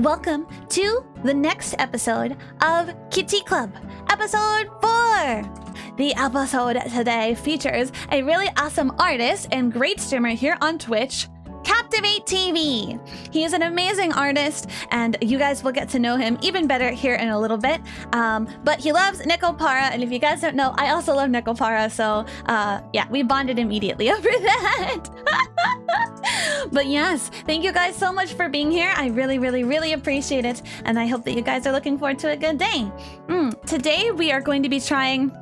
welcome to the next episode of Kitty Club, episode 4. The episode today features a really awesome artist and great streamer here on Twitch, KaptivateTV. He is an amazing artist, and you guys will get to know him even better here in a little bit. But he loves Nekopara, and if you guys don't know, I also love Nekopara, so yeah, we bonded immediately over that. But yes, thank you guys so much for being here. I really appreciate it, and I hope that you guys are looking forward to a good day. Today we are going to be trying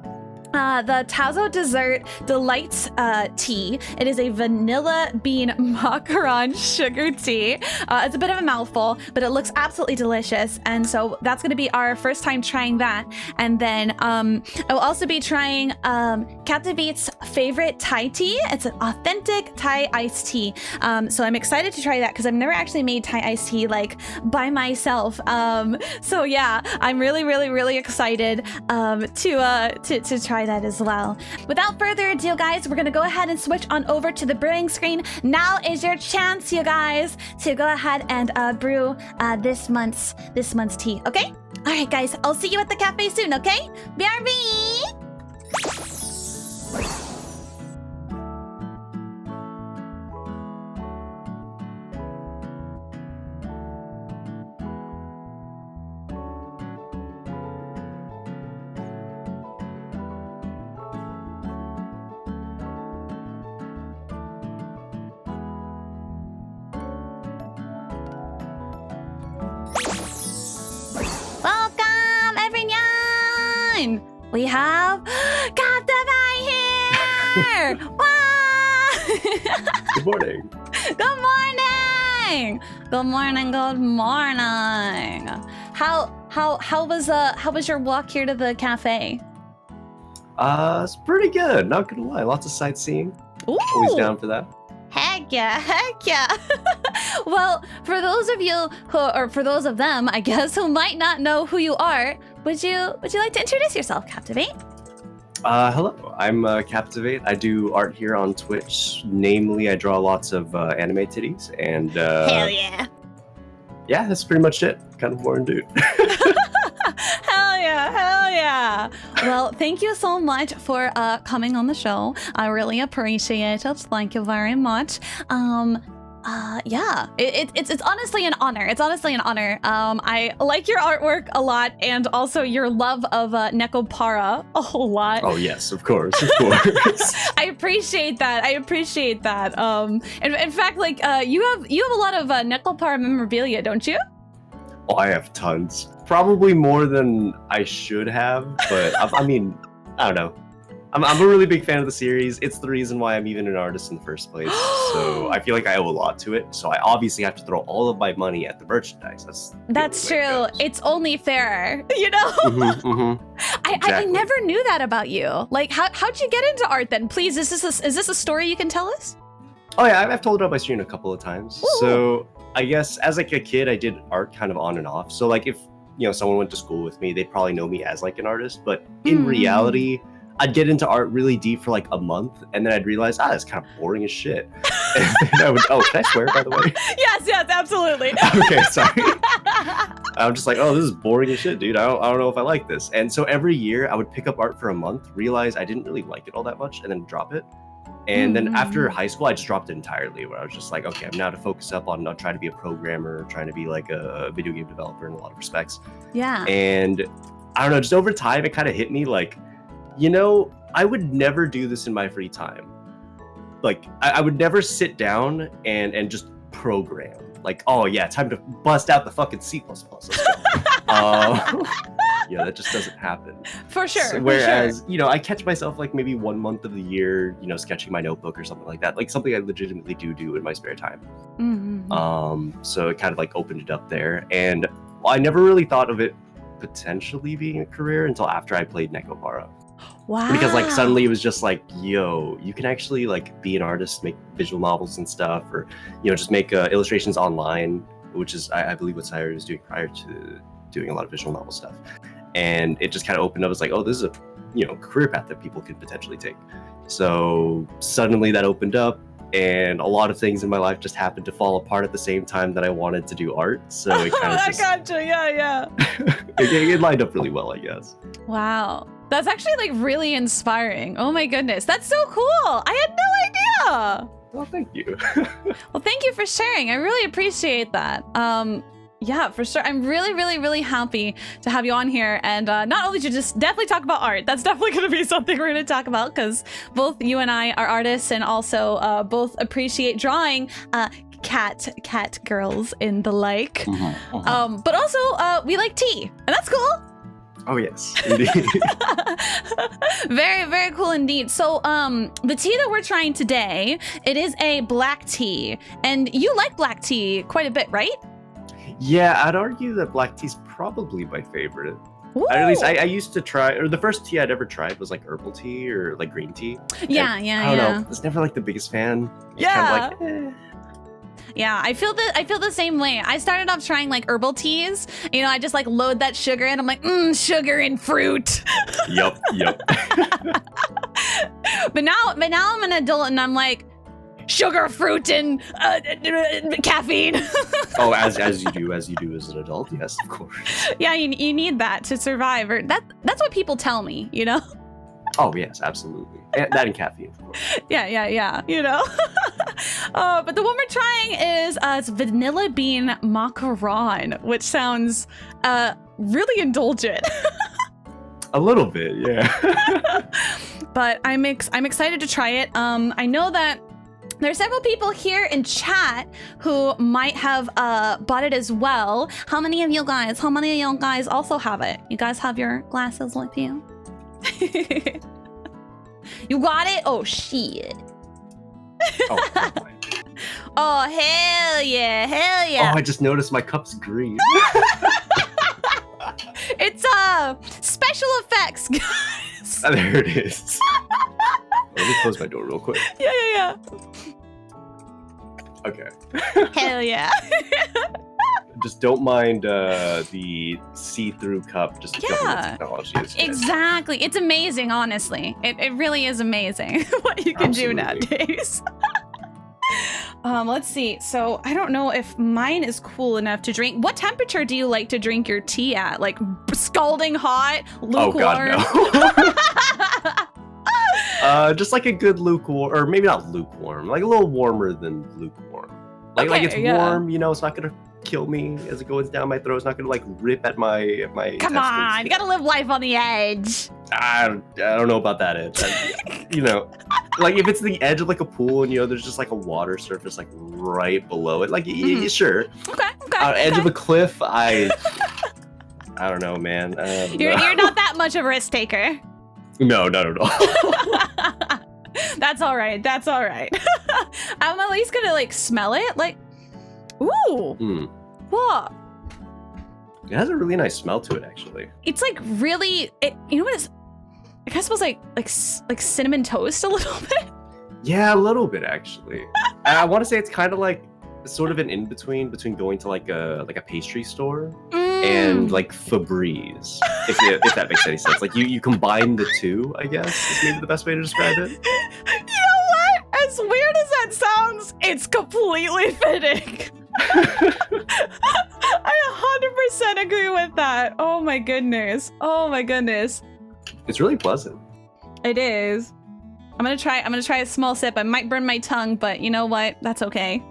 the Tazo Dessert Delights tea. It is a vanilla bean macaron sugar tea. It's a bit of a mouthful, but it looks absolutely delicious. And so that's going to be our first time trying that. And then I will also be trying Captivate's favorite Thai tea. It's an authentic Thai iced tea. So I'm excited to try that because I've never actually made Thai iced tea like by myself. So yeah, I'm really excited to try that as well. Without further ado, guys, we're gonna go ahead and switch on over to the brewing screen. Now is your chance, you guys, to go ahead and brew this month's tea. Okay? All right, guys. I'll see you at the cafe soon. Okay? BRB. We have Captivate here! Wow! Good morning. Good morning! Good morning, good morning. How was your walk here to the cafe? It's pretty good, not gonna lie. Lots of sightseeing. Ooh. Always down for that. Heck yeah. Well, for those of you or for those of them, I guess, who might not know who you are, would you like to introduce yourself, Captivate? Hello, I'm Captivate. I do art here on Twitch. Namely, I draw lots of anime titties, and hell yeah. Yeah, that's pretty much it. Kind of boring dude. Hell yeah. Well, thank you so much for coming on the show. I really appreciate it. Thank you very much. Yeah, it's honestly an honor. I like your artwork a lot, and also your love of Nekopara a whole lot. Oh yes, of course. I appreciate that. In fact, like you have a lot of Nekopara memorabilia, don't you? Oh, I have tons. Probably more than I should have, but I mean, I don't know. I'm a really big fan of the series. It's the reason why I'm even an artist in the first place. So I feel like I owe a lot to it. So I obviously have to throw all of my money at the merchandise. That's true. It's only fair, you know? Exactly. I never knew that about you. Like, how'd you get into art then? Please, is this a story you can tell us? Oh yeah, I've told it on my stream a couple of times. Ooh. So I guess as like a kid, I did art kind of on and off. So like if someone went to school with me, they'd probably know me as like an artist. But in reality, I'd get into art really deep for like a month, and then I'd realize, it's kind of boring as shit. And I would, can I swear, by the way? Yes, absolutely. Okay, sorry. I'm just like, this is boring as shit, dude. I don't know if I like this. And so every year I would pick up art for a month, realize I didn't really like it all that much, and then drop it. And then after high school, I just dropped it entirely, where I was just like, okay, I'm now to focus up on trying to be a programmer, trying to be like a video game developer in a lot of respects. Yeah. And I don't know, just over time, it kind of hit me like, I would never do this in my free time. Like, I would never sit down and just program. Like, oh yeah, time to bust out the fucking C++. Let's go. That just doesn't happen. For sure. So, whereas, I catch myself like maybe 1 month of the year, sketching my notebook or something like that. Like something I legitimately do in my spare time. So it kind of like opened it up there. And I never really thought of it potentially being a career until after I played Nekopara. Wow. Because like suddenly it was just like, you can actually like be an artist, make visual novels and stuff, or just make illustrations online, which is I believe what Sayuri was doing prior to doing a lot of visual novel stuff. And it just kind of opened up as like, this is a career path that people could potentially take. So suddenly that opened up. and a lot of things in my life just happened to fall apart at the same time that I wanted to do art. So it kind of just... I gotcha. Yeah. it lined up really well, I guess. Wow. That's actually like really inspiring. Oh my goodness. That's so cool. I had no idea. Well, thank you. Well, thank you for sharing. I really appreciate that. Yeah, for sure. I'm really happy to have you on here. And not only to just definitely talk about art, that's definitely going to be something we're going to talk about because both you and I are artists and also both appreciate drawing cat girls and the like. But also we like tea, and that's cool. Oh, yes, indeed. Very cool indeed. So the tea that we're trying today, it is a black tea. And you like black tea quite a bit, right? Yeah, I'd argue that black tea's probably my favorite. Ooh. At least I used to try, or the first tea I'd ever tried was like herbal tea or like green tea. Yeah. I don't know. I was never like the biggest fan. Yeah. Kind of like, Yeah, I feel the same way. I started off trying like herbal teas. You know, I just like load that sugar in. I'm like, sugar and fruit. Yep. But now I'm an adult and I'm like, sugar, fruit, and caffeine. Oh, as you do as an adult, yes, of course. Yeah, you need that to survive. Or that's what people tell me, you know? Oh, yes, absolutely. That and caffeine, of course. Yeah, you know? But the one we're trying is it's vanilla bean macaron, which sounds really indulgent. A little bit, yeah. But I'm excited to try it. I know that there are several people here in chat who might have bought it as well. How many of you guys also have it? You guys have your glasses with you? You got it? Oh, shit. Oh, hell yeah. Oh, I just noticed my cup's green. It's special effects, guys. There it is. Let me close my door real quick. Yeah. Okay. Hell yeah. Just don't mind the see-through cup. Just the technology is exactly. It's amazing, honestly. It really is amazing what you can do nowadays. Let's see. So I don't know if mine is cool enough to drink. What temperature do you like to drink your tea at? Like scalding hot, lukewarm? Oh God, no. Just like a good lukewarm, or maybe not lukewarm, like a little warmer than lukewarm. Like it's warm, you know, it's not gonna kill me as it goes down my throat. It's not gonna like rip at my Come on, you gotta live life on the edge. I don't know about that edge. You know, like if it's the edge of like a pool and you know there's just like a water surface like right below it, like sure. Okay. Edge of a cliff, I don't know, man. You're not that much of a risk taker. No, not at all. That's all right. I'm at least gonna like smell it. Like, ooh. What? It has a really nice smell to it, actually. It's like really. You know what? It kind of smells like cinnamon toast a little bit. Yeah, a little bit actually. I want to say it's kind of like sort of an in between going to like a pastry store and like Febreze, if that makes any sense. Like you combine the two, I guess is maybe the best way to describe it. You know what? As weird as that sounds, it's completely fitting. I 100% agree with that. Oh my goodness. It's really pleasant. It is. I'm gonna try a small sip. I might burn my tongue, but you know what? That's okay.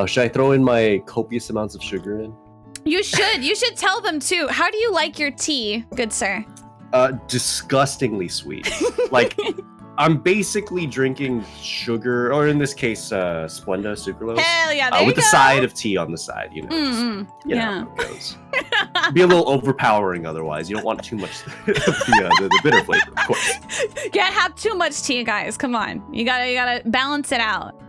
Should I throw in my copious amounts of sugar in? You should tell them too. How do you like your tea, good sir? Disgustingly sweet. Like, I'm basically drinking sugar, or in this case, Splenda sucralose. Hell yeah, there with you the go. side of tea on the side, you know. You know how it goes. Be a little overpowering otherwise. You don't want too much of the bitter flavor, of course. Can't have too much tea, guys. Come on. You gotta balance it out.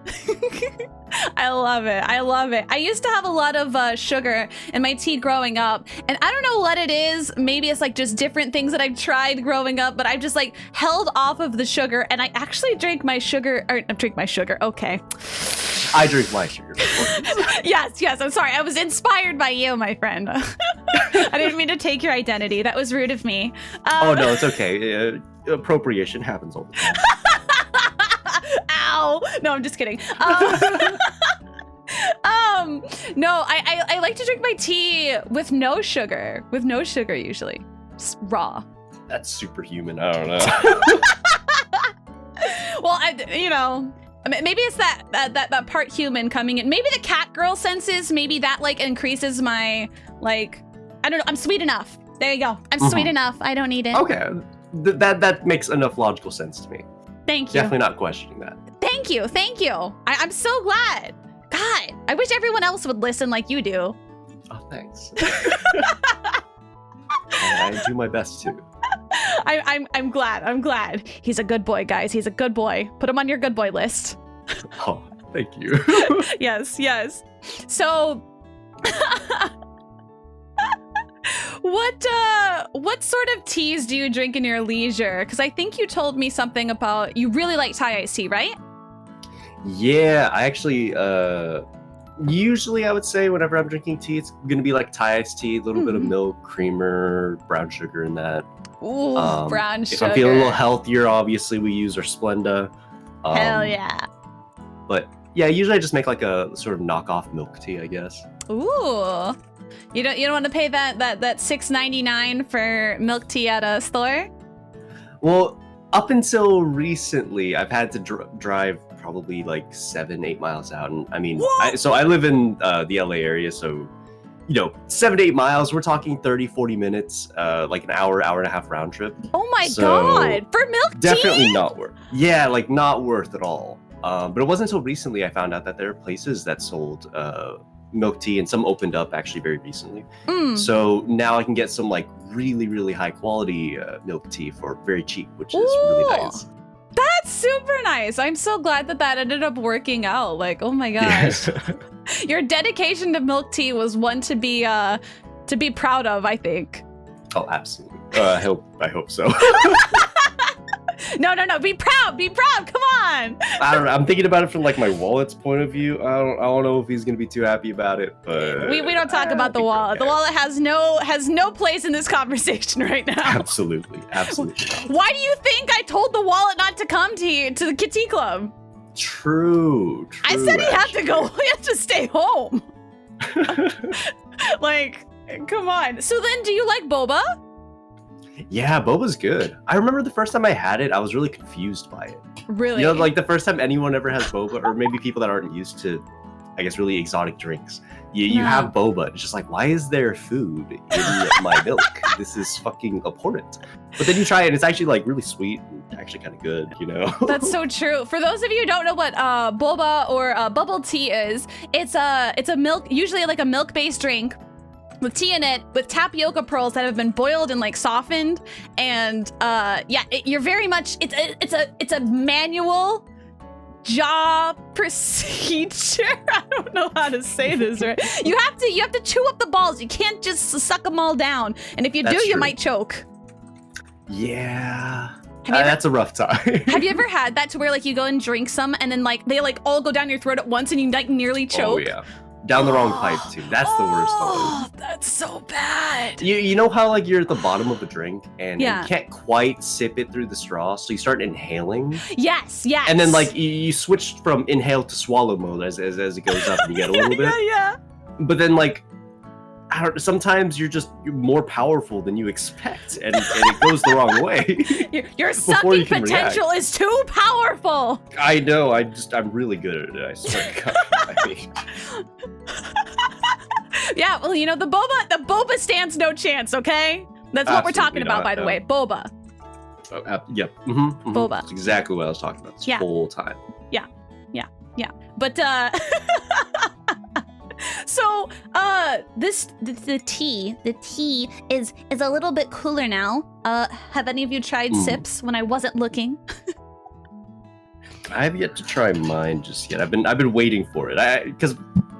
I love it. I used to have a lot of sugar in my tea growing up, and I don't know what it is. Maybe it's like just different things that I've tried growing up, but I've just like held off of the sugar, and I actually drink my sugar. Okay. I drink my sugar. Yes. I'm sorry. I was inspired by you, my friend. I didn't mean to take your identity. That was rude of me. Oh no, it's okay. Appropriation happens all the time. Ow. Wow. No, I'm just kidding. No, I like to drink my tea with no sugar. With no sugar usually. Just raw. That's superhuman. I don't know. Well, maybe it's that part human coming in. Maybe the cat girl senses. Maybe that like increases my like. I don't know. I'm sweet enough. There you go. I'm sweet enough. I don't need it. Okay, that makes enough logical sense to me. Thank you. Definitely not questioning that. Thank you. Thank you. I'm so glad. God, I wish everyone else would listen like you do. Oh, thanks. I do my best too. I'm glad. I'm glad. He's a good boy, guys. He's a good boy. Put him on your good boy list. Oh, thank you. Yes. So, what sort of teas do you drink in your leisure? Because I think you told me something about you really like Thai iced tea, right? Yeah, I actually usually I would say whenever I'm drinking tea, it's gonna be like Thai iced tea, a little bit of milk, creamer, brown sugar in that. Ooh, brown sugar. If I'm feeling a little healthier, obviously we use our Splenda. Hell yeah. But yeah, usually I just make like a sort of knockoff milk tea, I guess. Ooh. You don't want to pay that $6.99 for milk tea at a store? Well, up until recently, I've had to drive probably like 7-8 miles out, and I mean, I live in the LA area, so 7 to 8 miles. We're talking 30-40 minutes, like an hour and a half round trip. Oh my god, for milk tea? Definitely not worth. Yeah, like not worth at all. But it wasn't until recently I found out that there are places that sold milk tea, and some opened up actually very recently. So now I can get some like really high quality milk tea for very cheap, which is really nice. That's super nice. I'm so glad that ended up working out. Like, oh my gosh. Your dedication to milk tea was one to be proud of, I think. Oh, absolutely. I hope so. No. Be proud. Come on. I don't know. I'm thinking about it from like my wallet's point of view. I don't know if he's gonna be too happy about it. But we don't talk about the wallet. Okay. The wallet has no place in this conversation right now. Absolutely. Why do you think I told the wallet not to come to the Kitty Club? True. I said he had to go. He had to stay home. Like, come on. So then, do you like boba? Yeah, boba's good. I remember the first time I had it, I was really confused by it. Really? Like the first time anyone ever has boba, or maybe people that aren't used to, I guess, really exotic drinks. You have boba. It's just like, why is there food in my milk? This is fucking abhorrent. But then you try it, and it's actually like really sweet and actually kind of good, That's so true. For those of you who don't know what boba or bubble tea is, it's a milk, usually like a milk-based drink with tea in it, with tapioca pearls that have been boiled and like softened, and you're very much it's a manual job procedure. I don't know how to say this right. You have to chew up the balls. You can't just suck them all down, and if you do, you might choke. Yeah. That's a rough time. Have you ever had that to where like you go and drink some and then like they like all go down your throat at once and you like nearly choke? Oh yeah. Down the wrong pipe too. That's the worst one. Oh, that's so bad. You know how like you're at the bottom of a drink and you Yeah. can't quite sip it through the straw, so you start inhaling. Yes. And then like you switch from inhale to swallow mode as it goes up and you get a little bit. Yeah. But then like sometimes you're more powerful than you expect, and it goes the wrong way. Your sucking potential is too powerful. I know. I'm really good at it. I swear to God. I mean, yeah. Well, the boba stands no chance. Okay, that's what we're talking about, by the way. Boba. Yep. Boba. That's exactly what I was talking about this whole time. Yeah. But so the tea is a little bit cooler now. Have any of you tried sips when I wasn't looking? I have yet to try mine just yet. I've been waiting for it. Because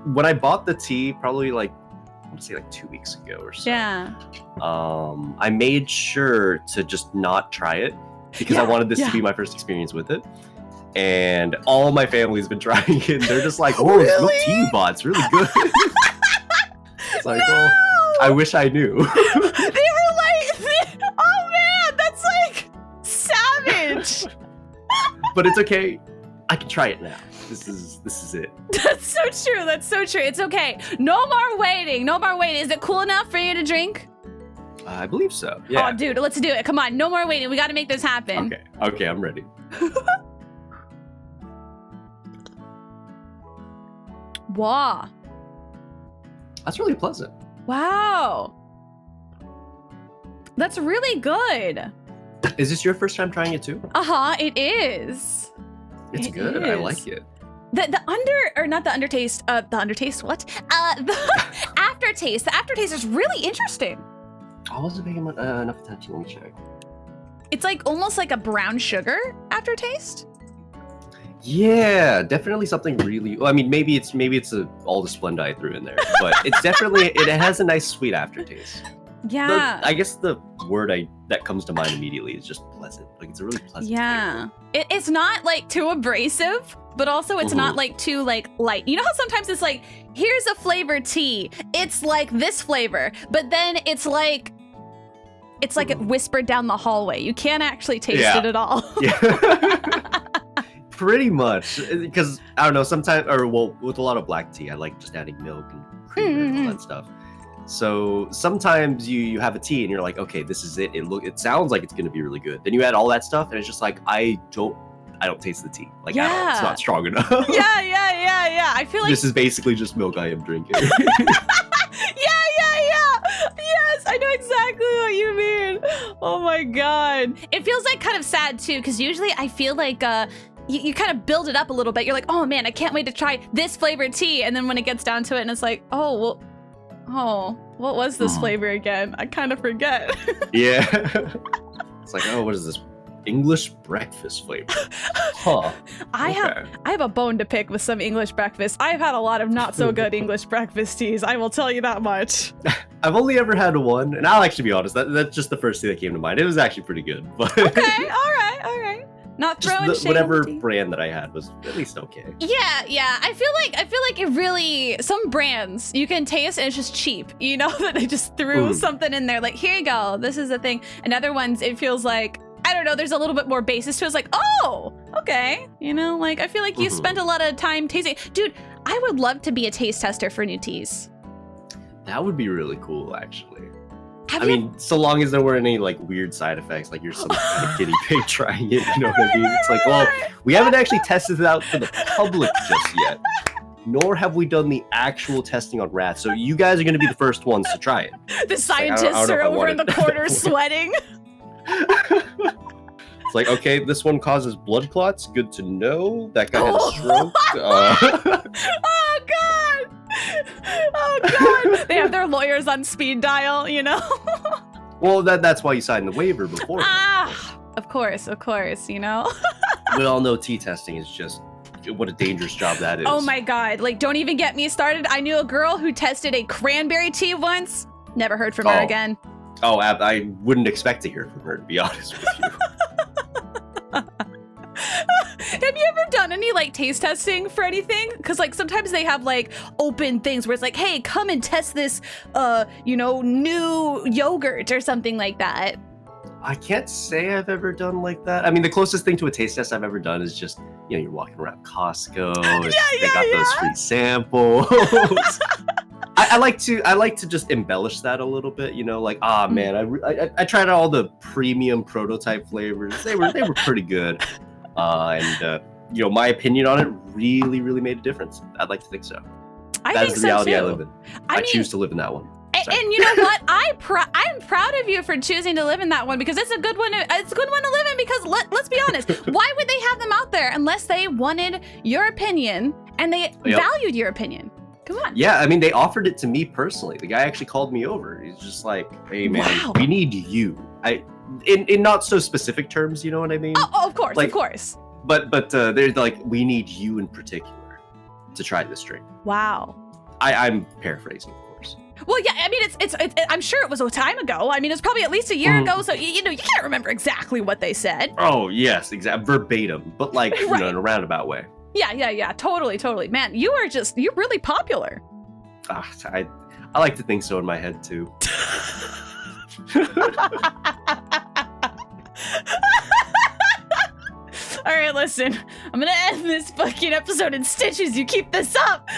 when I bought the tea, probably like I want to say like 2 weeks ago or so. Yeah. I made sure to just not try it because I wanted this to be my first experience with it. And all my family's been trying it, and they're just like, "Oh, it's milk tea you bought. It's really good." It's like, well, I wish I knew. They were like, "Oh man, that's like savage." But it's okay. I can try it now. This is it. That's so true. That's so true. It's okay. No more waiting. No more waiting. Is it cool enough for you to drink? I believe so. Yeah. Oh, dude, let's do it. Come on. No more waiting. We got to make this happen. Okay, I'm ready. Wow. That's really pleasant. Wow. That's really good. Is this your first time trying it too? Uh-huh, it is. It's good. I like it. The aftertaste, the aftertaste is really interesting. I wasn't paying enough attention. Let me check. It's like almost like a brown sugar aftertaste. Yeah, definitely something really. Well, I mean, maybe it's all the Splenda I threw in there, but it's definitely it has a nice sweet aftertaste. Yeah. I guess the word that comes to mind immediately is just pleasant. Like it's a really pleasant. Yeah. It's not like too abrasive, but also it's not like too like light. You know how sometimes it's like, here's a flavored tea. It's like this flavor, but then it's like it whispered down the hallway. You can't actually taste it at all. Yeah. Pretty much, because I don't know. Sometimes, with a lot of black tea, I like just adding milk and cream and all that stuff. So sometimes you have a tea and you're like, okay, this is it. It sounds like it's gonna be really good. Then you add all that stuff and it's just like I don't taste the tea. Like at all. It's not strong enough. Yeah. I feel like this is basically just milk I am drinking. Yeah. Yes, I know exactly what you mean. Oh my god. It feels like kind of sad too, because usually I feel like you kind of build it up a little bit. You're like, oh man, I can't wait to try this flavored tea. And then when it gets down to it and it's like, what was this flavor again? I kind of forget. Yeah. It's like, what is this? English breakfast flavor. Huh. I have a bone to pick with some English breakfast. I've had a lot of not so good English breakfast teas. I will tell you that much. I've only ever had one, and I'll actually be honest, that's just the first thing that came to mind. It was actually pretty good. But okay, all right. Not throwing shade. Whatever brand that I had was at least okay. Yeah. I feel like it really, some brands you can taste and it's just cheap. You know, that they just threw something in there like, here you go, this is the thing. And other ones, it feels like, I don't know, there's a little bit more basis to it. It's like, oh, okay. You know, like I feel like you spent a lot of time tasting. Dude, I would love to be a taste tester for new teas. That would be really cool, actually. I mean, so long as there weren't any like weird side effects, like you're some kind of guinea pig trying it, you know what I mean? It's like, well, we haven't actually tested it out for the public just yet, nor have we done the actual testing on rats. So you guys are going to be the first ones to try it. The scientists are over in the corner sweating. It's like, okay, this one causes blood clots. Good to know. That guy had a stroke. Oh god! They have their lawyers on speed dial, you know? Well, that's why you signed the waiver before. Of course, you know? We all know tea testing is just what a dangerous job that is. Oh my god, like don't even get me started. I knew a girl who tested a cranberry tea once. Never heard from her again. Oh, I wouldn't expect to hear from her, to be honest with you. Have you ever done any like taste testing for anything? Because like sometimes they have like open things where it's like, hey, come and test this, new yogurt or something like that. I can't say I've ever done like that. I mean, the closest thing to a taste test I've ever done is just, you're walking around Costco. They got those free samples. I like to just embellish that a little bit, like, man, I tried out all the premium prototype flavors. They were pretty good. And my opinion on it really, really made a difference. I'd like to think so. That is the reality I live in. I choose to live in that one. And you know what? I'm proud of you for choosing to live in that one, because it's a good one. It's a good one to live in, because let's be honest. Why would they have them out there unless they wanted your opinion and they valued your opinion? Come on. Yeah, I mean, they offered it to me personally. The guy actually called me over. He's just like, hey, man, we need you. In not so specific terms, you know what I mean? Oh, of course, of course. But they're like, we need you in particular to try this drink. Wow. I'm paraphrasing, of course. Well, yeah, I mean, it's I'm sure it was a time ago. I mean, it's probably at least a year ago, so you can't remember exactly what they said. Oh, yes, exactly, verbatim, but like in a roundabout way. Yeah, totally. Man, you're really popular. I like to think so in my head too. All right, listen. I'm gonna end this fucking episode in stitches. You keep this up.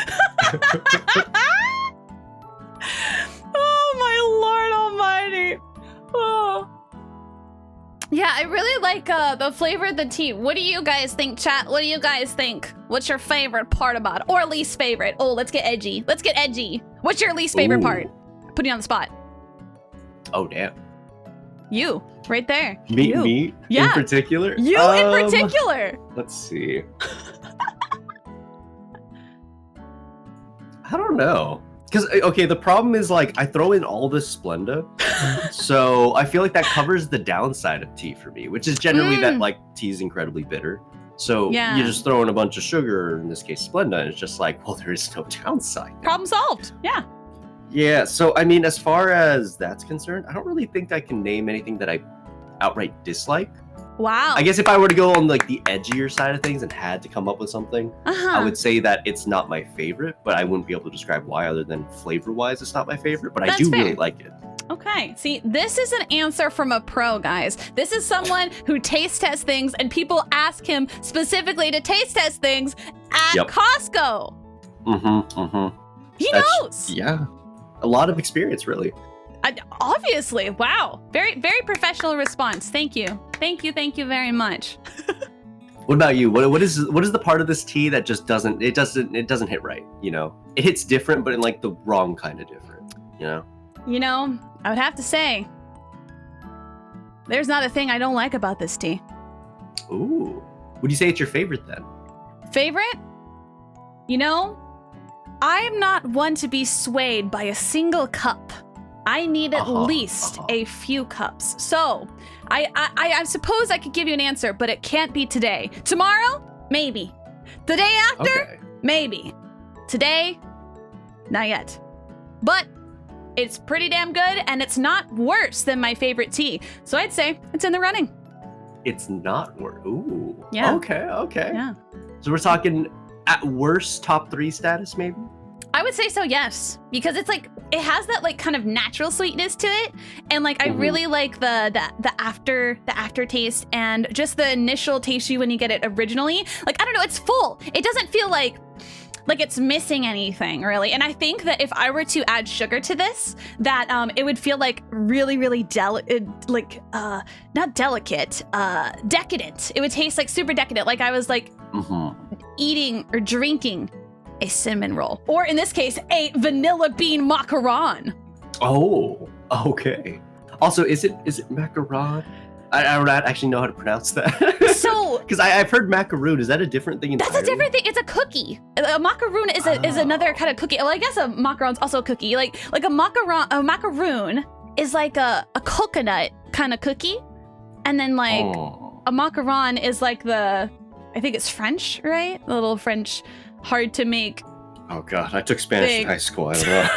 Oh my Lord Almighty. Oh. Yeah, I really like the flavor of the tea. What do you guys think, chat? What do you guys think? What's your favorite part about it? Or least favorite? Oh, let's get edgy. Let's get edgy. What's your least favorite part? Put you on the spot. Oh, damn. You, right there. Me? Yeah. In particular? You in particular. Let's see. I don't know. Because, okay, the problem is, like, I throw in all this Splenda, so I feel like that covers the downside of tea for me, which is generally that, like, tea is incredibly bitter. So you just throw in a bunch of sugar, or in this case Splenda, and it's just like, well, there is no downside. Problem solved. Yeah. Yeah, so, I mean, as far as that's concerned, I don't really think I can name anything that I outright dislike. Wow. I guess if I were to go on like the edgier side of things and had to come up with something, I would say that it's not my favorite, but I wouldn't be able to describe why other than flavor-wise it's not my favorite, but I do really like it. Okay, see, this is an answer from a pro, guys. This is someone who taste tests things, and people ask him specifically to taste test things at Costco. He knows. Yeah, a lot of experience, really. Obviously, wow. Very, very professional response. Thank you. Thank you very much. What about you? What is the part of this tea that just doesn't hit right, you know? It hits different, but in like the wrong kind of different, you know? You know, I would have to say, there's not a thing I don't like about this tea. Ooh. Would you say it's your favorite then? Favorite? You know, I am not one to be swayed by a single cup. I need at least a few cups. So, I suppose I could give you an answer, but it can't be today. Tomorrow? Maybe. The day after? Maybe. Today? Not yet. But it's pretty damn good, and it's not worse than my favorite tea. So I'd say it's in the running. It's not worse. Ooh. Yeah. Okay. Yeah. So we're talking at worst top 3 status, maybe? I would say so, yes, because it's like it has that like kind of natural sweetness to it, and like I really like the aftertaste and just the initial taste you when you get it originally. Like I don't know, it's full. It doesn't feel like it's missing anything really. And I think that if I were to add sugar to this, that it would feel like really not delicate, decadent. It would taste like super decadent, like I was like eating or drinking a cinnamon roll, or in this case, a vanilla bean macaron. Oh, okay. Also, is it macaron? I don't actually know how to pronounce that. So, because I've heard macaroon. Is that a different thing entirely? That's a different thing. It's a cookie. A macaroon is another kind of cookie. Well, I guess a macaron's also a cookie. Like a macaroon is like a coconut kind of cookie, and then like a macaron is like I think it's French, right? The little French. Hard to make. Oh god, I took Spanish in high school. I don't know.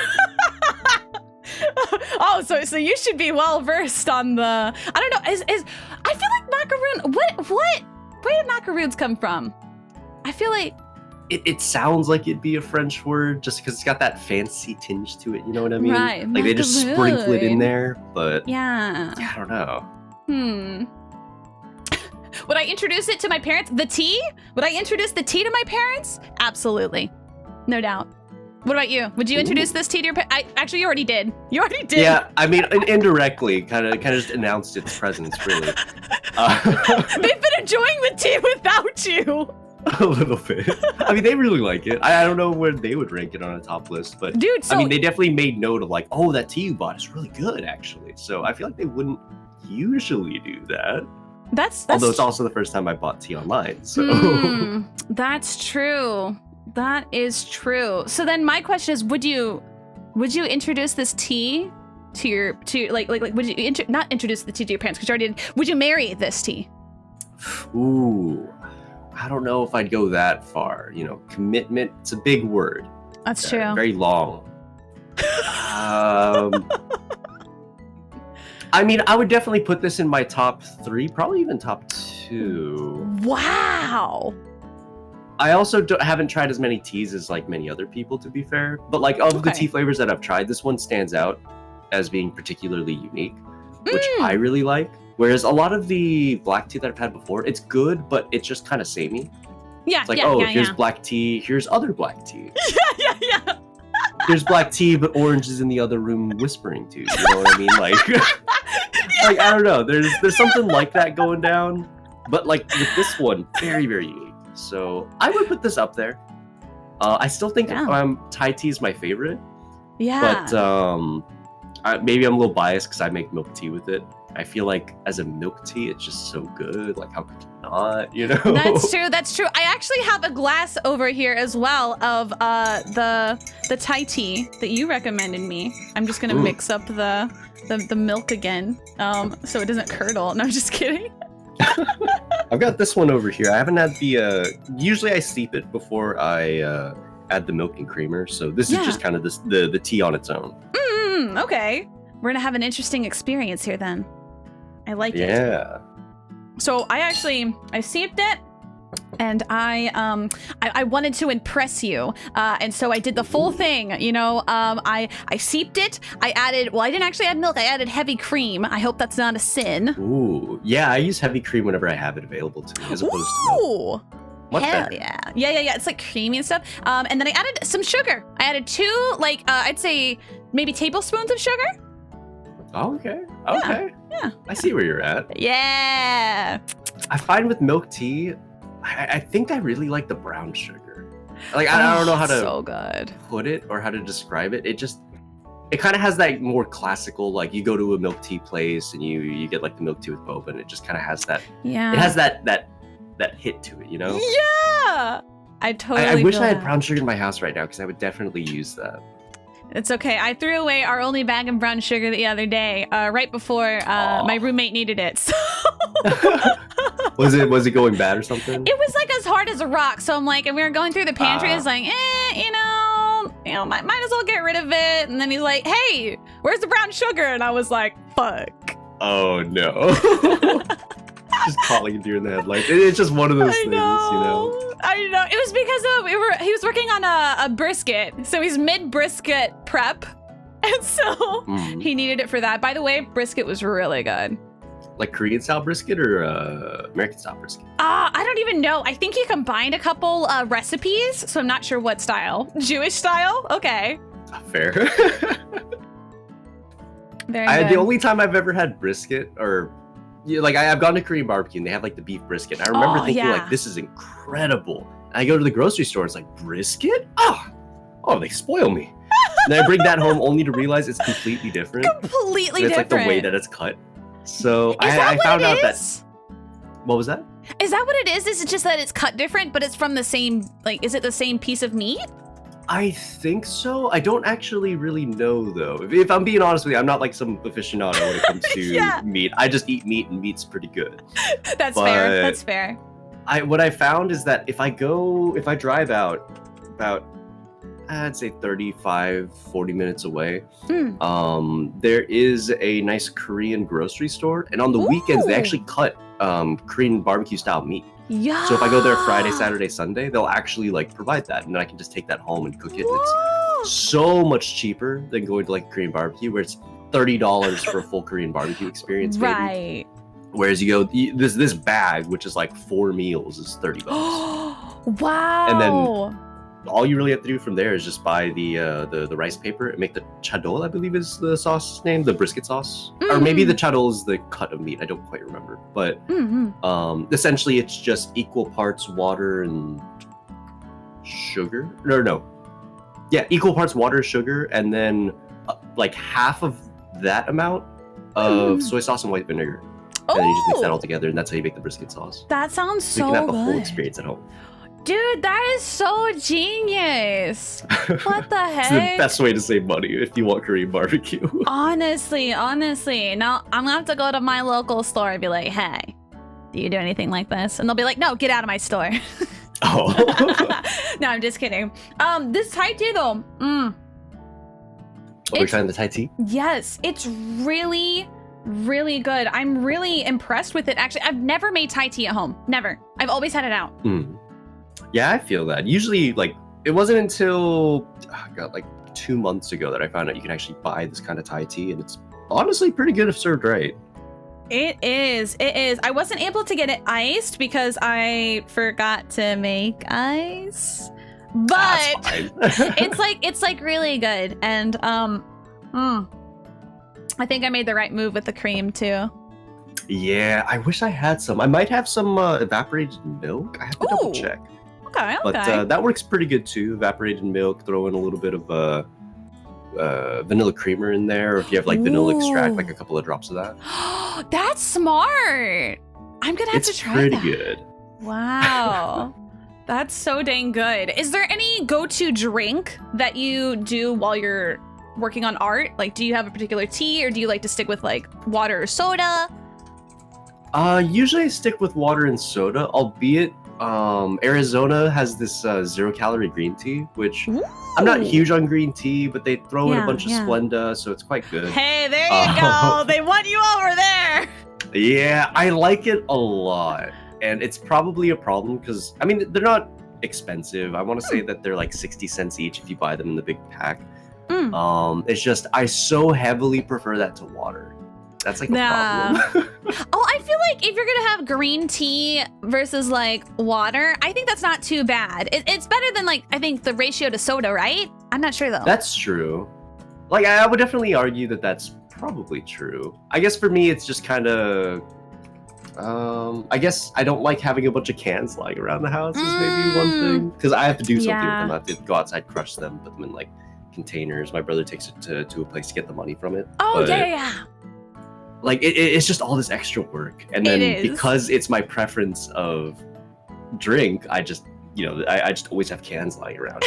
Oh, so you should be well versed on the. I don't know. I feel like macaroon. Where did macaroons come from? I feel like it sounds like it'd be a French word just because it's got that fancy tinge to it. You know what I mean? Right. Like they just sprinkle it in there, but yeah, I don't know. Would I introduce it to my parents? The tea? Would I introduce the tea to my parents? Absolutely. No doubt. What about you? Would you introduce this tea to your parents? Actually, you already did. Yeah, I mean, indirectly, kind of just announced its presence, really. They've been enjoying the tea without you. A little bit. I mean, they really like it. I don't know where they would rank it on a top list, but dude, I mean, they definitely made note of like, oh, that tea you bought is really good, actually. So I feel like they wouldn't usually do that. Although it's also the first time I bought tea online, so that's true. That is true. So then my question is, would you introduce this tea to would you not introduce the tea to your parents because you already did? Would you marry this tea? Ooh, I don't know if I'd go that far. You know, commitment. It's a big word. That's true. Very long. I mean, I would definitely put this in my top 3, probably even top 2. Wow. I also haven't tried as many teas as like many other people, to be fair. But like of the tea flavors that I've tried, this one stands out as being particularly unique, which I really like. Whereas a lot of the black tea that I've had before, it's good, but it's just kind of samey. Yeah, It's like, yeah, here's black tea, here's other black tea. yeah. Here's black tea, but Orange is in the other room whispering to you. You know what I mean? Like, like I don't know. There's something like that going down. But like with this one, very, very unique. So I would put this up there. I still think Thai tea is my favorite. Yeah. But maybe I'm a little biased because I make milk tea with it. I feel like as a milk tea, it's just so good. Like, how could you not? You know? That's true. That's true. I actually have a glass over here as well of the Thai tea that you recommended me. I'm just gonna mix up the milk again, so it doesn't curdle. No, I'm just kidding. I've got this one over here. I haven't had the. Usually, I steep it before I add the milk and creamer. So this is just kind of the tea on its own. Okay, we're gonna have an interesting experience here then. I like it. Yeah. So I steeped it, and I wanted to impress you, and so I did the full thing. You know, I steeped it. I didn't actually add milk. I added heavy cream. I hope that's not a sin. Ooh, yeah. I use heavy cream whenever I have it available to me, as opposed to milk. Much Hell better. Yeah. It's like creamy and stuff. And then I added some sugar. I added 2, like I'd say maybe tablespoons of sugar. Oh, okay. Yeah. I see where you're at. Yeah. I find with milk tea, I think I really like the brown sugar. Like I don't know how to so good. put it or how to describe it. It kind of has that more classical, like you go to a milk tea place and you get like the milk tea with boba, and it just kind of has that. Yeah. It has that hit to it, you know? Yeah. I wish feel I had that. brown sugar in my house right now because I would definitely use that. It's okay. I threw away our only bag of brown sugar the other day, right before my roommate needed it. So Was it going bad or something? it was like as hard as a rock. So I'm like, and we were going through the pantry. It's like, might as well get rid of it. And then he's like, hey, where's the brown sugar? And I was like, fuck. Oh no. Just calling a deer in the headlights. It's just one of those things, you know. I know. It was because he was working on a brisket, so he's mid brisket prep, and so he needed it for that. By the way, brisket was really good. Like Korean style brisket or American style brisket? I don't even know. I think he combined a couple recipes, so I'm not sure what style. Jewish style? Okay. Fair. Very good. The only time I've ever had brisket, or like I've gone to Korean barbecue and they have like the beef brisket. I remember thinking like, this is incredible. And I go to the grocery store, it's like, brisket? Oh, they spoil me. And I bring that home only to realize it's completely different. Completely it's different. Like the way that it's cut. So I found out that. What was that? Is that what it is? Is it just that it's cut different, but it's from the same, like, is it the same piece of meat? I think so. I don't actually really know though. If I'm being honest with you, I'm not like some aficionado when it comes to meat. I just eat meat, and meat's pretty good. That's fair. That's fair. What I found is that if I drive out about, I'd say 35, 40 minutes away, there is a nice Korean grocery store, and on the weekends they actually cut Korean barbecue style meat. Yeah. So if I go there Friday, Saturday, Sunday, they'll actually like provide that, and then I can just take that home and cook it. It's so much cheaper than going to like Korean barbecue, where it's $30 for a full Korean barbecue experience. Maybe. Right. Whereas you go, this bag, which is like 4 meals, is $30. Wow. And then all you really have to do from there is just buy the rice paper and make the chadol, I believe is the sauce name, the brisket sauce. Or maybe the chadol is the cut of meat. I don't quite remember. But essentially it's just equal parts water and sugar. No. Yeah, equal parts water, sugar, and then like half of that amount of soy sauce and white vinegar. And then you just mix that all together, and that's how you make the brisket sauce. That sounds so you can have the good. whole experience at home. Dude, that is so genius. What the heck? It's the best way to save money if you want Korean barbecue. Honestly. Now, I'm gonna have to go to my local store and be like, hey, do you do anything like this? And they'll be like, no, get out of my store. Oh. No, I'm just kidding. This Thai tea though, We're trying the Thai tea? Yes, it's really, really good. I'm really impressed with it. Actually, I've never made Thai tea at home. Never. I've always had it out. Yeah, I feel that. Usually, like, it wasn't until, like 2 months ago that I found out you can actually buy this kind of Thai tea, and it's honestly pretty good if served right. It is. It is. I wasn't able to get it iced because I forgot to make ice. But it's like really good. And I think I made the right move with the cream too. Yeah, I wish I had some. I might have some evaporated milk. I have to double check. Okay. But that works pretty good too. Evaporated milk, throw in a little bit of vanilla creamer in there, or if you have like vanilla extract, like a couple of drops of that. That's smart. I'm gonna have to try that. It's pretty good. Wow. That's so dang good. Is there any go-to drink that you do while you're working on art? Like, do you have a particular tea, or do you like to stick with like water or soda? Usually I stick with water and soda, albeit Arizona has this 0-calorie green tea, which I'm not huge on green tea, but they throw in a bunch of Splenda, so it's quite good. Hey, there you go. They won you over there. Yeah, I like it a lot. And it's probably a problem because, I mean, they're not expensive. I want to say that they're like 60 cents each if you buy them in the big pack. It's just, I so heavily prefer that to water. That's like a problem. I feel like if you're gonna have green tea versus like water, I think that's not too bad. It's better than like, I think the ratio to soda, right? I'm not sure though. That's true. Like, I would definitely argue that that's probably true. I guess for me, it's just kind of, I guess I don't like having a bunch of cans lying around the house is maybe one thing. Because I have to do something with them. I have to go outside, crush them, put them in like containers. My brother takes it to a place to get the money from it. Oh, yeah. Like, it's just all this extra work. And then because it's my preference of drink, I just, I just always have cans lying around.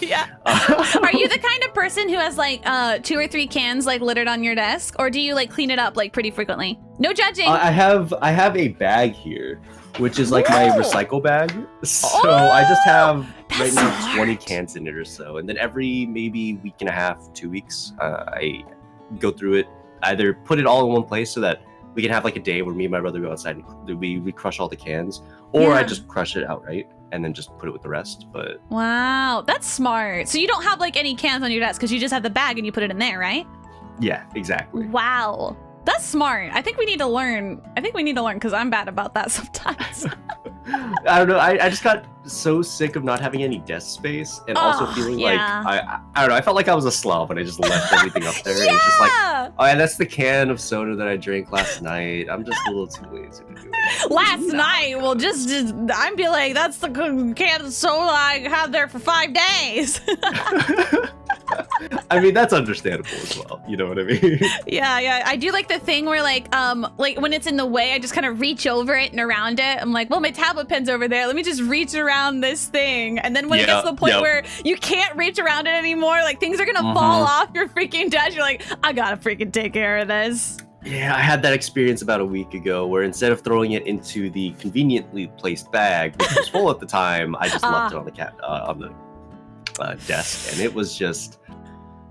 Yeah. Are you the kind of person who has like 2 or 3 cans like littered on your desk, or do you like clean it up like pretty frequently? No judging. I have a bag here, which is like my recycle bag. So I just have right now 20 cans in it or so, and then every maybe week and a half, 2 weeks, I go through it, either put it all in one place so that we can have like a day where me and my brother go outside and we crush all the cans, or I just crush it outright and then just put it with the rest. But wow, that's smart. So you don't have like any cans on your desk because you just have the bag and you put it in there, right? Yeah, exactly. Wow, that's smart. I think we need to learn. Because I'm bad about that sometimes. I don't know. I just got so sick of not having any desk space, and also feeling like I don't know. I felt like I was a slob when I just left everything up there. And it's just like, oh yeah, that's the can of soda that I drank last night. I'm just a little too lazy to do it. Last night? Well, just I'd be like, that's the can of soda I had there for 5 days. I mean, that's understandable as well. You know what I mean? Yeah. I do like the thing where like when it's in the way, I just kind of reach over it and around it. I'm like, well, my tablet pen's over there. Let me just reach around this thing. And then when it gets to the point where you can't reach around it anymore, like things are gonna fall off your freaking desk. You're like, I gotta freaking take care of this. Yeah, I had that experience about a week ago where instead of throwing it into the conveniently placed bag, which was full at the time, I just left it on the desk, and it was just,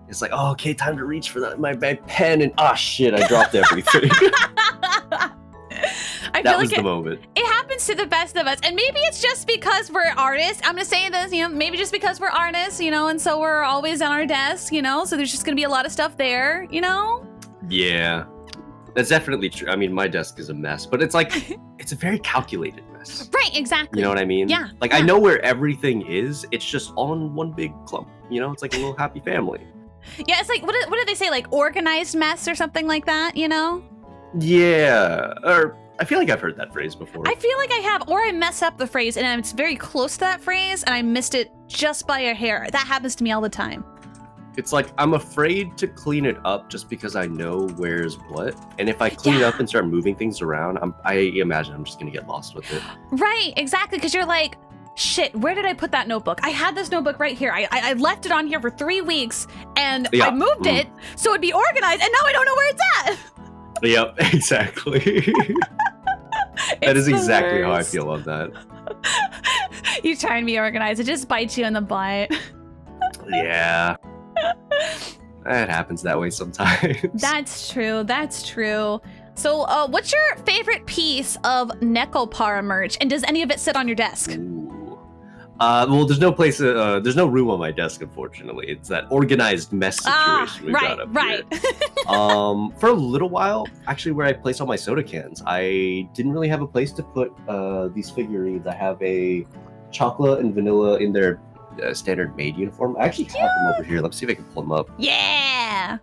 it's like, oh, okay, time to reach for my pen, and shit, I dropped everything. That was the moment. It happens to the best of us, and maybe it's just because we're artists. I'm gonna say this, maybe just because we're artists, and so we're always on our desk, so there's just gonna be a lot of stuff there, Yeah, that's definitely true. I mean, my desk is a mess, but it's like, it's a very calculated mess. Right, exactly. You know what I mean? Yeah. Like, I know where everything is. It's just all in one big clump. It's like a little happy family. Yeah, it's like, what do they say? Like organized mess or something like that, Yeah, or I feel like I've heard that phrase before. I feel like I have, or I mess up the phrase and it's very close to that phrase and I missed it just by a hair. That happens to me all the time. It's like, I'm afraid to clean it up just because I know where's what. And if I clean it up and start moving things around, I imagine I'm just going to get lost with it. Right, exactly. Because you're like, shit, where did I put that notebook? I had this notebook right here. I left it on here for 3 weeks and I moved it so it'd be organized and now I don't know where it's at. Yep, exactly. That is exactly how I feel on that. You try and be organized, it just bites you in the butt. Yeah. It happens that way sometimes. That's true. So what's your favorite piece of Nekopara merch, and does any of it sit on your desk? Ooh. Well, there's no place. There's no room on my desk, unfortunately. It's that organized mess situation we got up here. For a little while, actually, where I placed all my soda cans, I didn't really have a place to put these figurines. I have a chocolate and vanilla in their standard maid uniform. I actually have them over here. Let's see if I can pull them up. Yeah.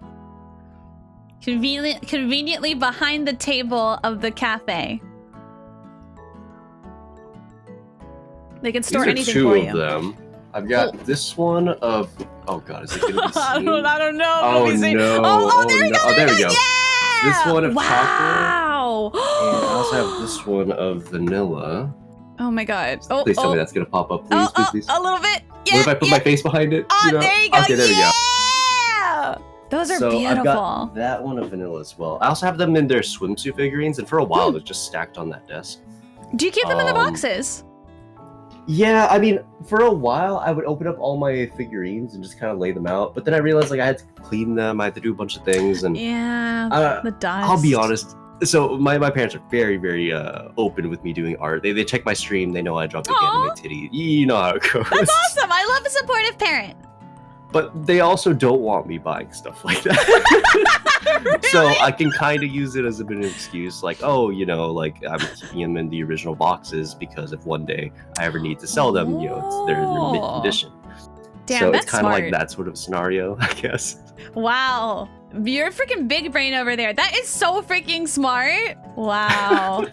Conveniently behind the table of the cafe. They can store anything for you. These are two of them. I've got this one of. Oh God, is it going to be seen? I don't know. Oh no! Oh, there we go. Oh, there we go. Yeah! This one of chocolate. Wow. And I also have this one of vanilla. Oh my God. Please tell me that's going to pop up, please, please. A little bit. Yeah. What if I put my face behind it? Oh, there you go. Okay, there we go. Yeah. Those are beautiful. I've got that one of vanilla as well. I also have them in their swimsuit figurines, and for a while they're just stacked on that desk. Do you keep them in the boxes? Yeah, I mean, for a while I would open up all my figurines and just kind of lay them out, but then I realized like I had to clean them, I had to do a bunch of things, and the dust. I'll be honest. So my parents are very, very open with me doing art. They check my stream. They know I drop big anime titty. You know how it goes. That's awesome. I love a supportive parent. But they also don't want me buying stuff like that. Really? So I can kind of use it as a bit of an excuse, like, oh, you know, like I'm keeping them in the original boxes because if one day I ever need to sell them, you know, they're in mint condition. Damn, so that's it's kind of smart. like that sort of scenario, I guess. Wow. You're a freaking big brain over there. That is so freaking smart. Wow.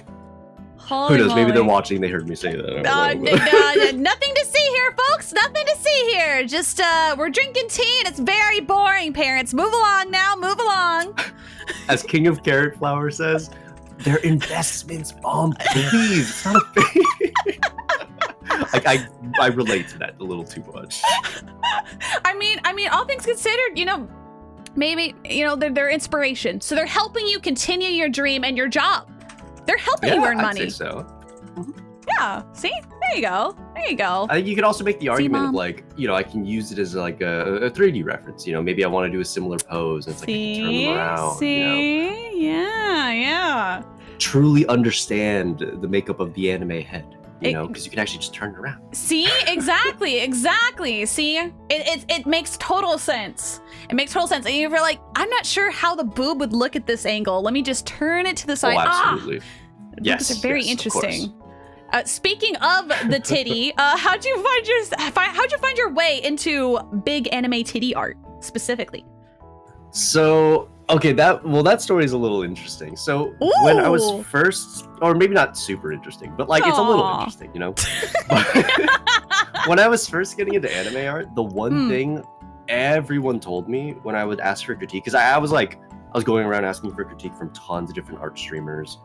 Holy Who knows? moly. Maybe they're watching. They heard me say that. Nothing to see here, folks. Nothing to see here. Just we're drinking tea and it's very boring, parents. Move along now. Move along. As King of Carrot Flower says, they're investments, Mom. Please, it's not a thing. I relate to that a little too much. I mean, all things considered, you know, maybe, you know, they're inspiration. So they're helping you continue your dream and your job. They're helping you earn money. I'd say so. Yeah. See? There you go. There you go. I think you could also make the argument Mom? of like, you know, I can use it as like a 3D reference. You know, maybe I want to do a similar pose. And it's like I can turn them around. See? You know? Yeah. Truly understand the makeup of the anime head. You know, because you can actually just turn it around. See? Exactly. See? It makes total sense. It makes total sense. And you're like, I'm not sure how the boob would look at this angle. Let me just turn it to the side. Oh, absolutely. Yes. These are very interesting. Speaking of the titty, how'd you find your way into big anime titty art specifically? So, okay, that story is a little interesting. So when I was first, or maybe not super interesting, but like it's a little interesting, you know? When I was first getting into anime art, the one thing everyone told me when I would ask for critique, because I was going around asking for critique from tons of different art streamers.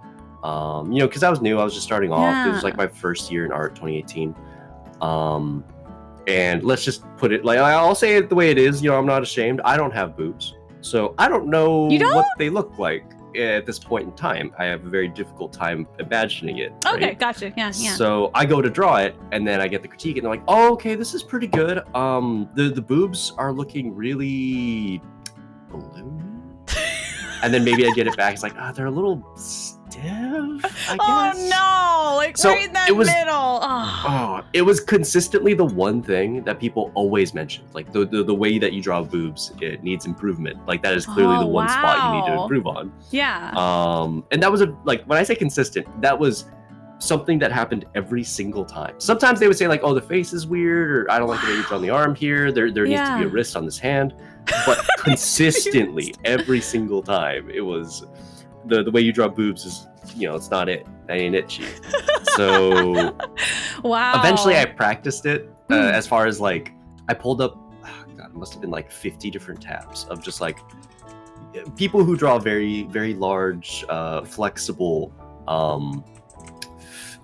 You know, because I was new, I was just starting off. Yeah. It was like my first year in art, 2018. And let's just put it like, I'll say it the way it is. You know, I'm not ashamed. I don't have boobs. So I don't know what they look like at this point in time. I have a very difficult time imagining it. Okay, right? gotcha. Yeah. So I go to draw it, and then I get the critique, and they're like, "Oh, okay, this is pretty good. The boobs are looking really balloony." And then maybe I get it back. It's like, they're a little stiff, I guess. Oh no! Like right in that middle. It was consistently the one thing that people always mentioned. Like the way that you draw boobs, it needs improvement. Like that is clearly the one spot you need to improve on. Yeah. And that was when I say consistent, that was something that happened every single time. Sometimes they would say like, "Oh, the face is weird," or "I don't like the way you draw on the arm here. There needs to be a wrist on this hand." But consistently, every single time, it was the way you draw boobs is, you know, it's not it. That ain't it, chief. So, eventually, I practiced it. As far as like, I pulled up, God, it must have been like 50 different tabs of just like people who draw very, very large, flexible,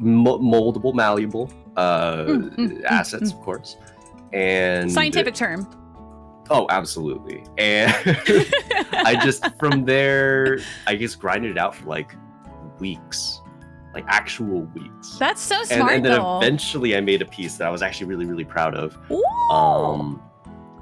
moldable, malleable assets, of course, and scientific term. Oh, absolutely. And I just, from there, I guess grinded it out for like weeks, like actual weeks. That's so smart, and then though. Eventually I made a piece that I was actually really, really proud of. Ooh.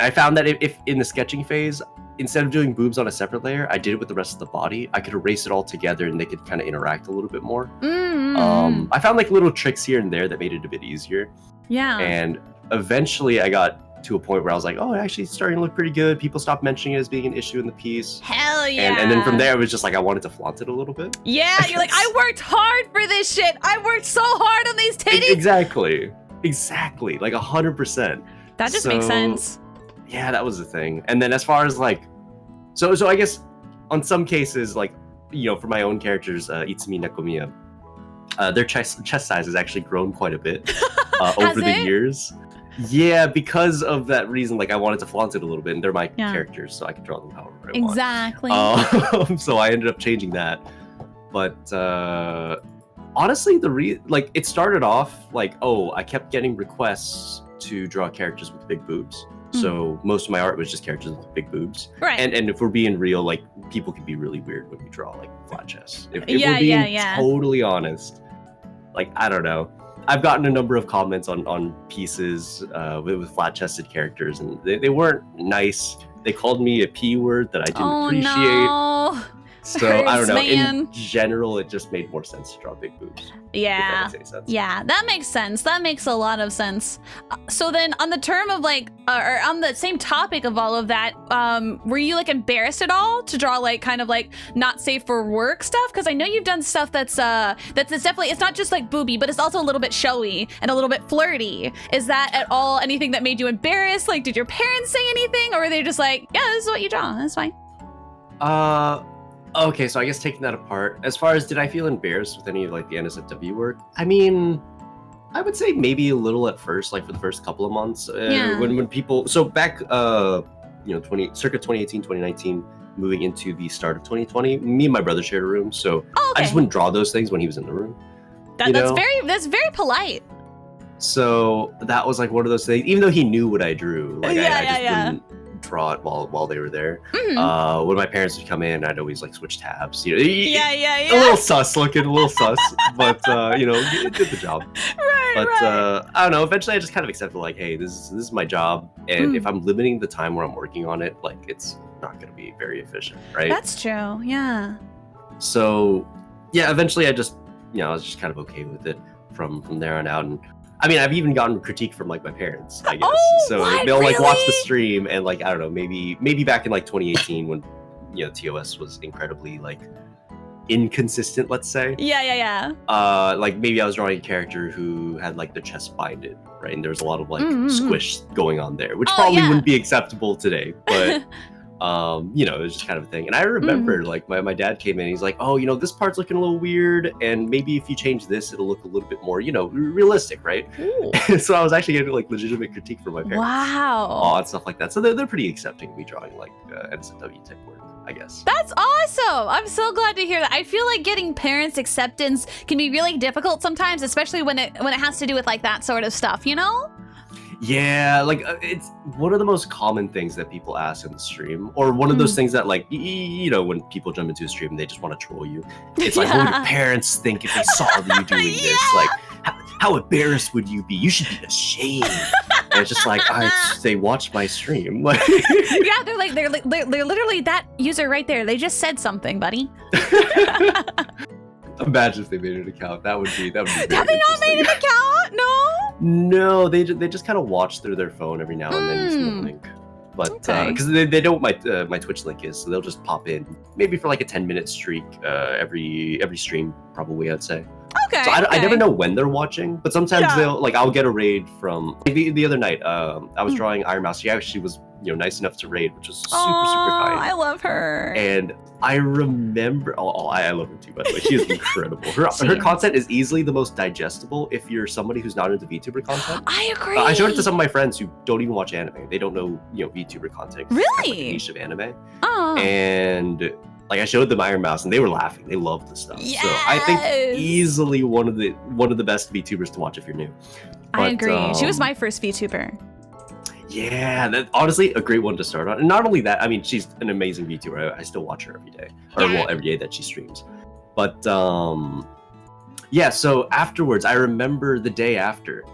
I found that if in the sketching phase, instead of doing boobs on a separate layer, I did it with the rest of the body. I could erase it all together and they could kind of interact a little bit more. I found like little tricks here and there that made it a bit easier. Yeah. And eventually I got to a point where I was like, oh, it actually starting to look pretty good. People stopped mentioning it as being an issue in the piece. Hell yeah. And then from there, it was just like, I wanted to flaunt it a little bit. Yeah, you're like, I worked hard for this shit. I worked so hard on these titties. Exactly. Like 100%. That just makes sense. Yeah, that was the thing. And then as far as like, so I guess on some cases, like, for my own characters, Itsumi Nekomiya, their chest size has actually grown quite a bit over the years. Yeah, because of that reason, like I wanted to flaunt it a little bit, and they're my characters, so I can draw them however I want. Exactly. So I ended up changing that. But honestly, it started off like, oh, I kept getting requests to draw characters with big boobs. So most of my art was just characters with big boobs. Right. And if we're being real, like people can be really weird when we draw like flat chests. If we're being totally honest, like I don't know. I've gotten a number of comments on pieces with flat-chested characters, and they weren't nice. They called me a P word that I didn't appreciate. No. So I don't know. Man. In general, it just made more sense to draw big boobs. Yeah. If that makes any sense. Yeah, that makes sense. That makes a lot of sense. So then, on the term of like, or on the same topic of all of that, were you like embarrassed at all to draw like kind of like not safe for work stuff? Because I know you've done stuff that's definitely, it's not just like booby, but it's also a little bit showy and a little bit flirty. Is that at all anything that made you embarrassed? Like, did your parents say anything, or were they just like, yeah, this is what you draw, that's fine? Okay, so I guess taking that apart, as far as did I feel embarrassed with any of like the NSFW work? I mean, I would say maybe a little at first, like for the first couple of months. When people, so back, circa 2018, 2019, moving into the start of 2020, me and my brother shared a room, so I just wouldn't draw those things when he was in the room. That's very polite. So that was like one of those things, even though he knew what I drew, like I just wouldn't draw it while they were there. When my parents would come in, I'd always like switch tabs. A little sus looking, but it did the job. Right. I don't know. Eventually, I just kind of accepted like, hey, this is my job, and if I'm limiting the time where I'm working on it, like it's not going to be very efficient, right? That's true. Yeah. So, yeah, eventually, I was just kind of okay with it from there on out, and. I mean, I've even gotten critique from like my parents, I guess. They'll like watch the stream and like, I don't know, maybe back in like 2018 when, TOS was incredibly like inconsistent, let's say. Yeah. Like maybe I was drawing a character who had like their chest binded, right? And there was a lot of like squish going on there, which probably wouldn't be acceptable today, but it was just kind of a thing. And I remember like my dad came in, he's like, oh, this part's looking a little weird, and maybe if you change this, it'll look a little bit more, realistic, right? So I was actually getting like legitimate critique from my parents. Wow. And stuff like that. So they're pretty accepting of me drawing like NSFW type work, I guess. That's awesome. I'm so glad to hear that. I feel like getting parents' acceptance can be really difficult sometimes, especially when it has to do with like that sort of stuff, Yeah, like it's one of the most common things that people ask in the stream, or one of those things that like, when people jump into a stream, they just want to troll you. It's like, what would your parents think if they saw you doing this? Like, how embarrassed would you be? You should be ashamed. And it's just like, they watched my stream. Like, yeah, they're literally that user right there. They just said something, buddy. Imagine if they made an account. That would be. Have they not made an account? No, they just kind of watch through their phone every now and then using the link. But because they know what my Twitch link is, so they'll just pop in maybe for like a 10-minute streak every stream, probably, I'd say. Okay. So I never know when they're watching, but sometimes I'll get a raid from like the other night. I was drawing Iron Mouse. She actually was nice enough to raid, which was super kind. I love her. And I remember, I love her too, by the way. She is incredible. Her content is easily the most digestible if you're somebody who's not into VTuber content. I agree. I showed it to some of my friends who don't even watch anime. They don't know, VTuber content. Really? It's kind of like a niche of anime. And like I showed them Iron Mouse and they were laughing. They loved the stuff. Yes! So I think easily one of the best VTubers to watch if you're new. But, I agree. She was my first VTuber. Yeah, that's honestly a great one to start on. And not only that, I mean, she's an amazing VTuber. I still watch her every day, every day that she streams. But so afterwards, I remember the day after,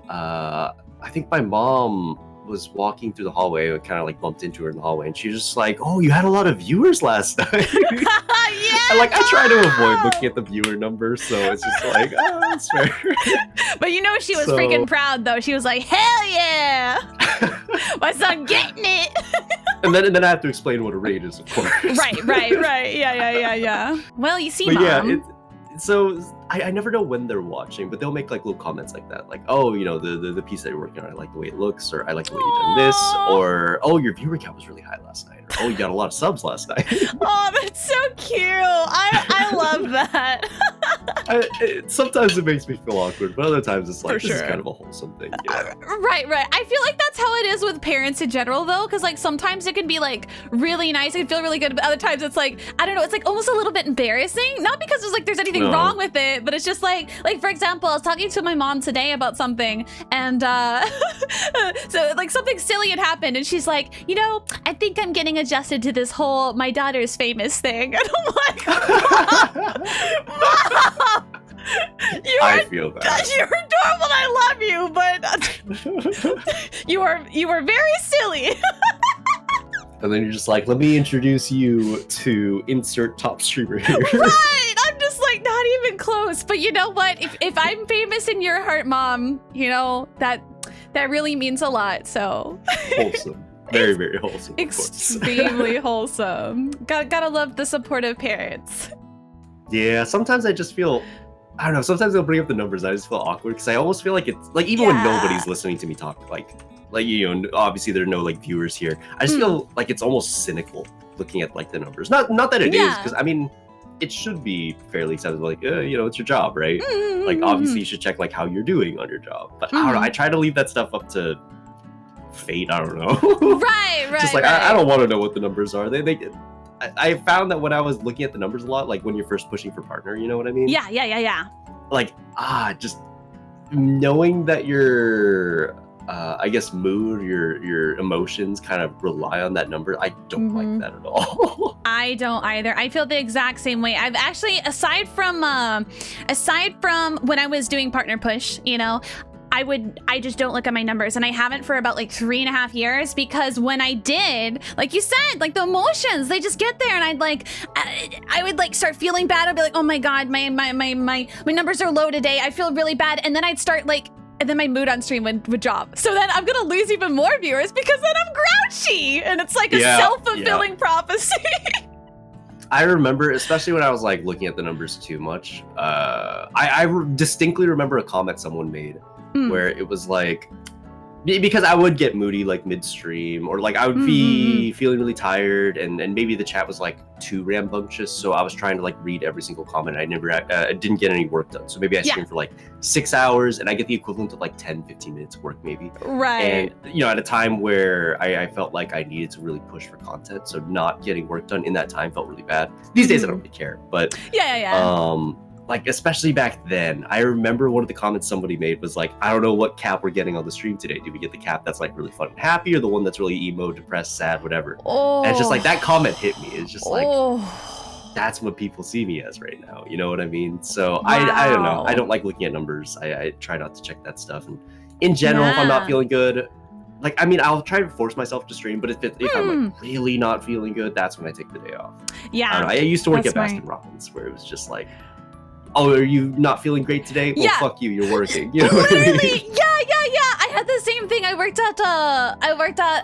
I think my mom was walking through the hallway and kind of like bumped into her in the hallway, and she was just like, "Oh, you had a lot of viewers last night." Yeah. I try to avoid looking at the viewer numbers, so it's just like, oh, that's fair. But you know she was freaking proud though. She was like, hell yeah! My son getting it! and then I have to explain what a raid is, of course. Right. Yeah. Well, you see, but Mom. Yeah, so I never know when they're watching, but they'll make like little comments like that, like, oh, you know, the piece that you're working on, I like the way it looks, or I like the way you done this, or oh, your viewer count was really high last night, or oh, you got a lot of subs last night. Oh, that's so cute. I love that. Sometimes it makes me feel awkward, but other times it's like, For this is sure. kind of a wholesome thing. Yeah. Right. I feel like that's how it is with parents in general, though, because like sometimes it can be like really nice and feel really good, but other times it's like, I don't know, it's like almost a little bit embarrassing. Not because there's anything wrong with it, but it's just like for example, I was talking to my mom today about something, and so like something silly had happened, and she's like, you know, I think I'm getting adjusted to this whole my daughter's famous thing, and I'm like, Mom, I feel that. You're adorable and I love you, but you are very silly. And then you're just like, let me introduce you to insert top streamer here. Right, I'm just like not even close. But you know what? If I'm famous in your heart, Mom, you know that really means a lot. So wholesome, very very wholesome. Extremely wholesome. Gotta love the supportive parents. Yeah, sometimes I just feel, I don't know. Sometimes they'll bring up the numbers. I just feel awkward because I almost feel like it's like even when nobody's listening to me talk, like you know, obviously there are no like viewers here. I just feel like it's almost cynical looking at like the numbers. Not that it is, because I mean, it should be fairly acceptable. Like, you know, it's your job, right? Like, obviously you should check like how you're doing on your job. But I don't know. I try to leave that stuff up to fate. I don't know. Right. Just like I don't want to know what the numbers are. I found that when I was looking at the numbers a lot, like when you're first pushing for partner, you know what I mean? Yeah. Like, just knowing that your, I guess, mood, your emotions kind of rely on that number, I don't like that at all. I don't either. I feel the exact same way. I've actually, aside from when I was doing partner push, you know, I just don't look at my numbers, and I haven't for about like 3.5 years, because when I did, like you said, like the emotions, they just get there, and I would like start feeling bad. I'd be like, oh my God, my numbers are low today. I feel really bad. And then I'd start like, and then my mood on stream would drop. So then I'm gonna lose even more viewers because then I'm grouchy, and it's like a self-fulfilling prophecy. I remember, especially when I was like looking at the numbers too much, I distinctly remember a comment someone made where it was like, because I would get moody like midstream, or like I would be feeling really tired, and maybe the chat was like too rambunctious, so I was trying to like read every single comment. I never didn't get any work done, so maybe I streamed for like 6 hours and I get the equivalent of like 10-15 minutes of work maybe. Right. And you know, at a time where I felt like I needed to really push for content, so not getting work done in that time felt really bad. These days I don't really care, but like, especially back then, I remember one of the comments somebody made was like, I don't know what cap we're getting on the stream today. Do we get the cap that's like really fun and happy, or the one that's really emo, depressed, sad, whatever? And it's just like, that comment hit me. It's just like, that's what people see me as right now. You know what I mean? So I don't know. I don't like looking at numbers. I try not to check that stuff. And in general, if I'm not feeling good, like, I mean, I'll try to force myself to stream, but if I'm like really not feeling good, that's when I take the day off. Yeah. I don't know. I used to work at Baskin Robbins, where it was just like, oh, are you not feeling great today? Well, fuck you, you're working. You know what I mean? Yeah. I had the same thing. I worked at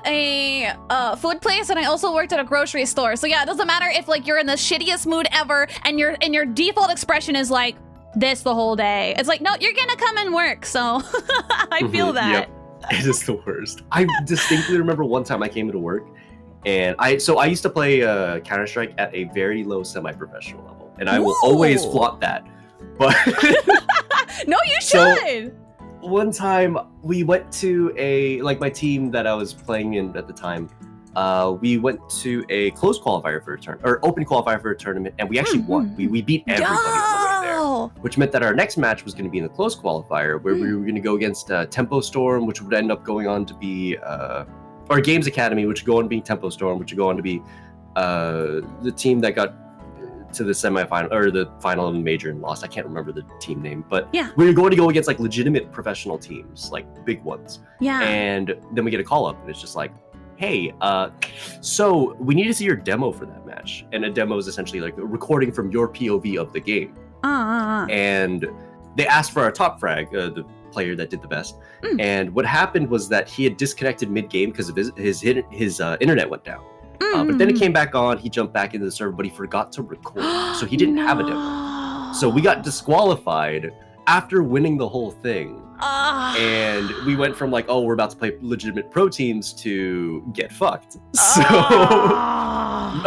a food place, and I also worked at a grocery store. So yeah, it doesn't matter if like you're in the shittiest mood ever, and your default expression is like this the whole day. It's like, no, you're gonna come and work. So I feel that. Yep. It is the worst. I distinctly remember one time I came into work, and I used to play Counter-Strike at a very low semi-professional level, and I will always flaunt that. But no, you should. So, one time we went to my team that I was playing in at the time, we went to a closed qualifier for a tournament, or open qualifier for a tournament, and we actually won. We beat everybody on the way there, which meant that our next match was going to be in the closed qualifier, where we were going to go against Tempo Storm, which would end up going on to be or Games Academy, which would go on to be Tempo Storm, which would go on to be the team that got to the semifinal or the final of the major and lost. I can't remember the team name, but we were going to go against like legitimate professional teams, like big ones. Yeah. And then we get a call up, and it's just like, hey, so we need to see your demo for that match. And a demo is essentially like a recording from your POV of the game. And they asked for our top frag, the player that did the best. And what happened was that he had disconnected mid-game because of his internet went down. But then it came back on, he jumped back into the server, but he forgot to record. So he didn't have a demo. So we got disqualified after winning the whole thing. And we went from like, oh, we're about to play legitimate pro teams to get fucked. So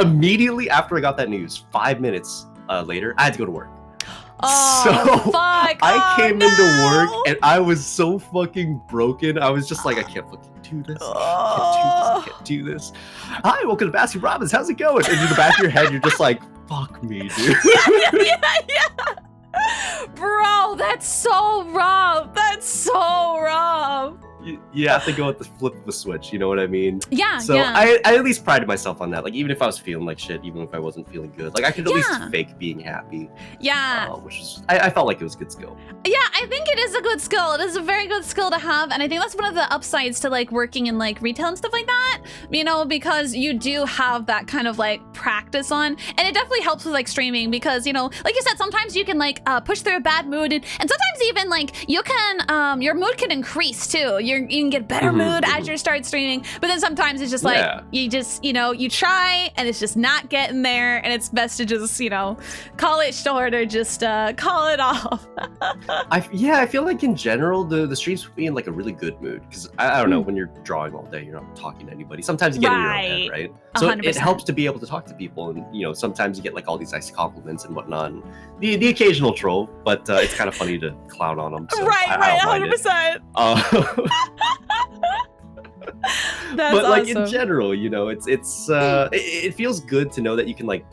immediately after I got that news, 5 minutes later, I had to go to work. Fuck. I came into work and I was so fucking broken. I was just like, I can't fucking do this. I can't do this. Hi, welcome to Baskin Robbins. How's it going? And in the back of your head, you're just like, fuck me, dude. Yeah. Bro, that's so rough. That's so rough. You have to go with the flip of the switch, you know what I mean? Yeah, so yeah. I at least prided myself on that. Like, even if I was feeling like shit, even if I wasn't feeling good, like I could at least fake being happy. Yeah. Which is, I felt like it was a good skill. Yeah, I think it is a good skill. It is a very good skill to have. And I think that's one of the upsides to like working in like retail and stuff like that, you know, because you do have that kind of like practice on. And it definitely helps with like streaming because, you know, like you said, sometimes you can like push through a bad mood and sometimes even like you can, your mood can increase too. You can get better mood as you start streaming, but then sometimes it's just like you just, you know, you try and it's just not getting there, and it's best to just, you know, call it short or just call it off. I feel like in general the streams put me in like a really good mood because I don't know, when you're drawing all day, you're not talking to anybody. Sometimes you get in your own head, right? So it helps to be able to talk to people, and you know, sometimes you get like all these nice compliments and whatnot, and the occasional troll, but it's kind of funny to clown on them. So right, 100%. That's but like awesome. in general, you know, it feels good to know that you can like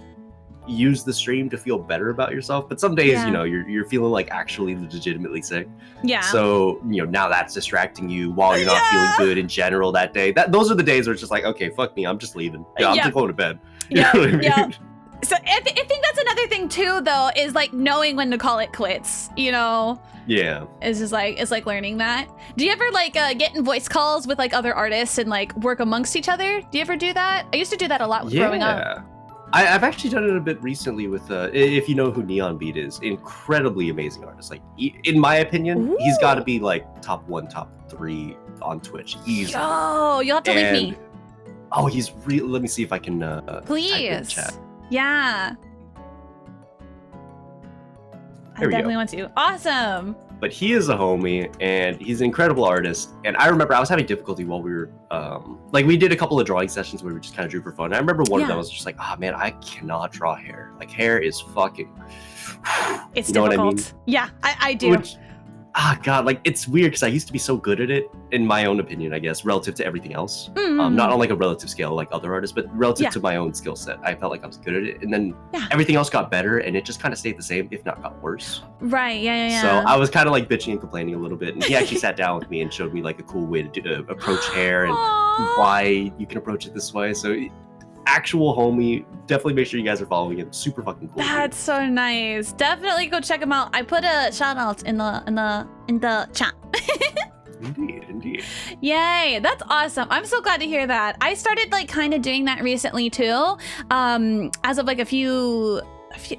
use the stream to feel better about yourself. But some days, you know, you're feeling like actually legitimately sick. Yeah. So you know, now that's distracting you while you're not feeling good in general that day. Those are the days where it's just like, okay, fuck me, I'm just leaving. I'm just going to bed. You know what I mean? So I think that's another thing too, though, is like knowing when to call it quits. You know. Yeah. It's just like, it's like learning that. Do you ever like get in voice calls with like other artists and like work amongst each other? Do you ever do that? I used to do that a lot growing up. I've actually done it a bit recently with, if you know who Neon Beat is, incredibly amazing artist. Like, in my opinion, he's got to be like top 1, top 3 on Twitch. Easily. Oh, you'll have to leave me. Oh, he's real. Let me see if I can. Please. Type in chat. Yeah. I definitely want to. Awesome. But he is a homie, and he's an incredible artist. And I remember I was having difficulty while we were, like we did a couple of drawing sessions where we just kind of drew for fun. And I remember one of them was just like, oh man, I cannot draw hair. Like hair is fucking. It's you know difficult. What I mean? Yeah, I do. God, like it's weird because I used to be so good at it, in my own opinion, I guess, relative to everything else. Not on like a relative scale like other artists, but relative to my own skill set. I felt like I was good at it, and then everything else got better, and it just kind of stayed the same, if not got worse. Right, yeah. So I was kind of like bitching and complaining a little bit, and he actually sat down with me and showed me like a cool way to approach hair and why you can approach it this way. So actual homie, definitely make sure you guys are following him. Super fucking cool. That's so nice. Definitely go check him out. I put a shout out in the chat. Indeed. Yay, that's awesome. I'm so glad to hear that. I started like kind of doing that recently too. As of like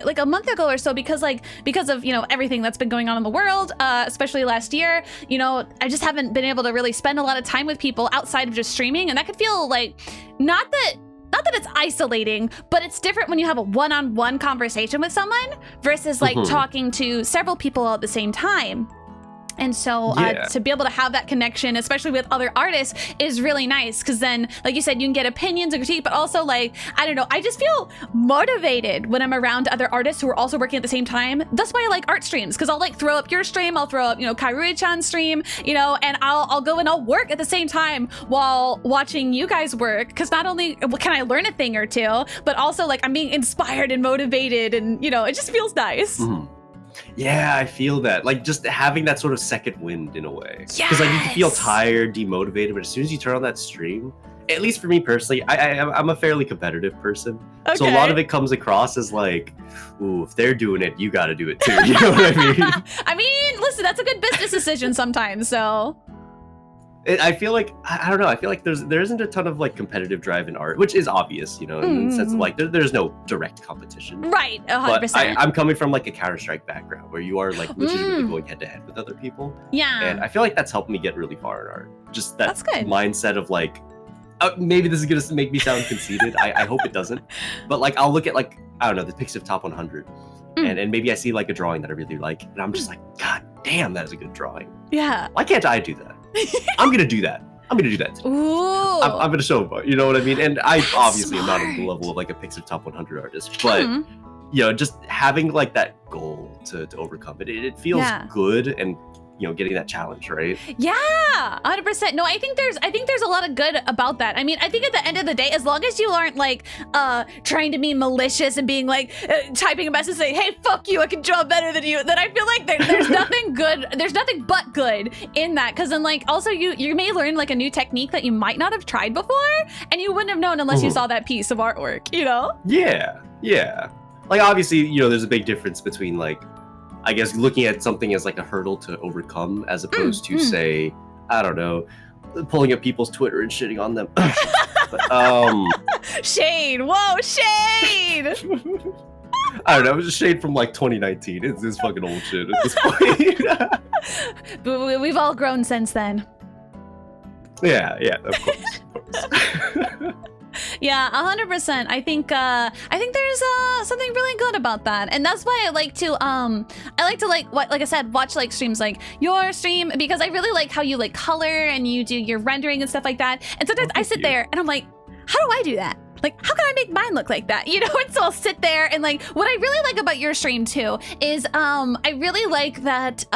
like a month ago or so, because of, you know, everything that's been going on in the world, especially last year, you know, I just haven't been able to really spend a lot of time with people outside of just streaming, and that could feel like not that it's isolating, but it's different when you have a one-on-one conversation with someone versus like talking to several people all at the same time. And so to be able to have that connection, especially with other artists, is really nice, because then, like you said, you can get opinions and critique, but also like, I don't know, I just feel motivated when I'm around other artists who are also working at the same time. That's why I like art streams, because I'll like throw up your stream, I'll throw up, you know, Kairui-chan's stream, you know, and I'll go and I'll work at the same time while watching you guys work, because not only can I learn a thing or two, but also like I'm being inspired and motivated, and you know, it just feels nice. Yeah, I feel that. Like just having that sort of second wind in a way. Yes. Because like you can feel tired, demotivated, but as soon as you turn on that stream, at least for me personally, I'm a fairly competitive person. Okay. So a lot of it comes across as like, ooh, if they're doing it, you got to do it too. You know what I mean? I mean, listen, that's a good business decision sometimes, so. I feel like I don't know. I feel like there isn't a ton of like competitive drive in art, which is obvious, you know, in the sense of like there's no direct competition. Right, 100%. But I'm coming from like a Counter-Strike background where you are like legitimately going head to head with other people. Yeah. And I feel like that's helped me get really far in art. Just That's good. mindset of like, maybe this is gonna make me sound conceited. I hope it doesn't. But like I'll look at like, I don't know, the picks of top 100. And maybe I see like a drawing that I really like, and I'm just like, God damn, that is a good drawing. Yeah. Why can't I do that? I'm gonna do that. I'm gonna do that today. Ooh. I'm gonna show them, you know what I mean? And I obviously am not on the level of like a Pixar top 100 artist, but you know, just having like that goal to overcome it feels good, and you know, getting that challenge, right? Yeah, 100%. No, I think there's a lot of good about that. I mean, I think at the end of the day, as long as you aren't like trying to be malicious and being like typing a message saying, "Hey, fuck you, I can draw better than you," then I feel like there's nothing good. There's nothing but good in that, because then like also you may learn like a new technique that you might not have tried before, and you wouldn't have known unless you saw that piece of artwork. You know? Yeah. Like obviously, you know, there's a big difference between like, I guess, looking at something as like a hurdle to overcome, as opposed to say, I don't know, pulling up people's Twitter and shitting on them. But, shade. Whoa, shade. I don't know. It was just shade from like 2019. It's fucking old shit at this point. But we've all grown since then. Yeah, of course. Yeah, 100%. I think there's something really good about that, and that's why I like to like I said, watch like streams like your stream, because I really like how you like color and you do your rendering and stuff like that. And sometimes I sit there and I'm like, how do I do that? Like, how can I make mine look like that? You know, and so I'll sit there and like, what I really like about your stream too is I really like that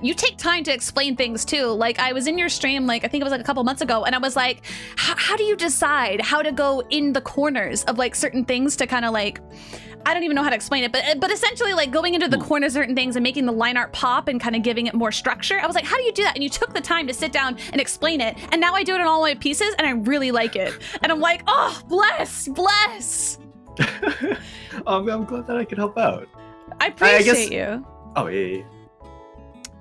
you take time to explain things too. Like I was in your stream, like I think it was like a couple months ago, and I was like, how do you decide how to go in the corners of like certain things to kind of like, I don't even know how to explain it, but essentially like going into the corners of certain things and making the line art pop and kind of giving it more structure. I was like, how do you do that? And you took the time to sit down and explain it. And now I do it in all my pieces and I really like it. And I'm like, oh, bless. I'm glad that I could help out. I appreciate you. Oh, yeah.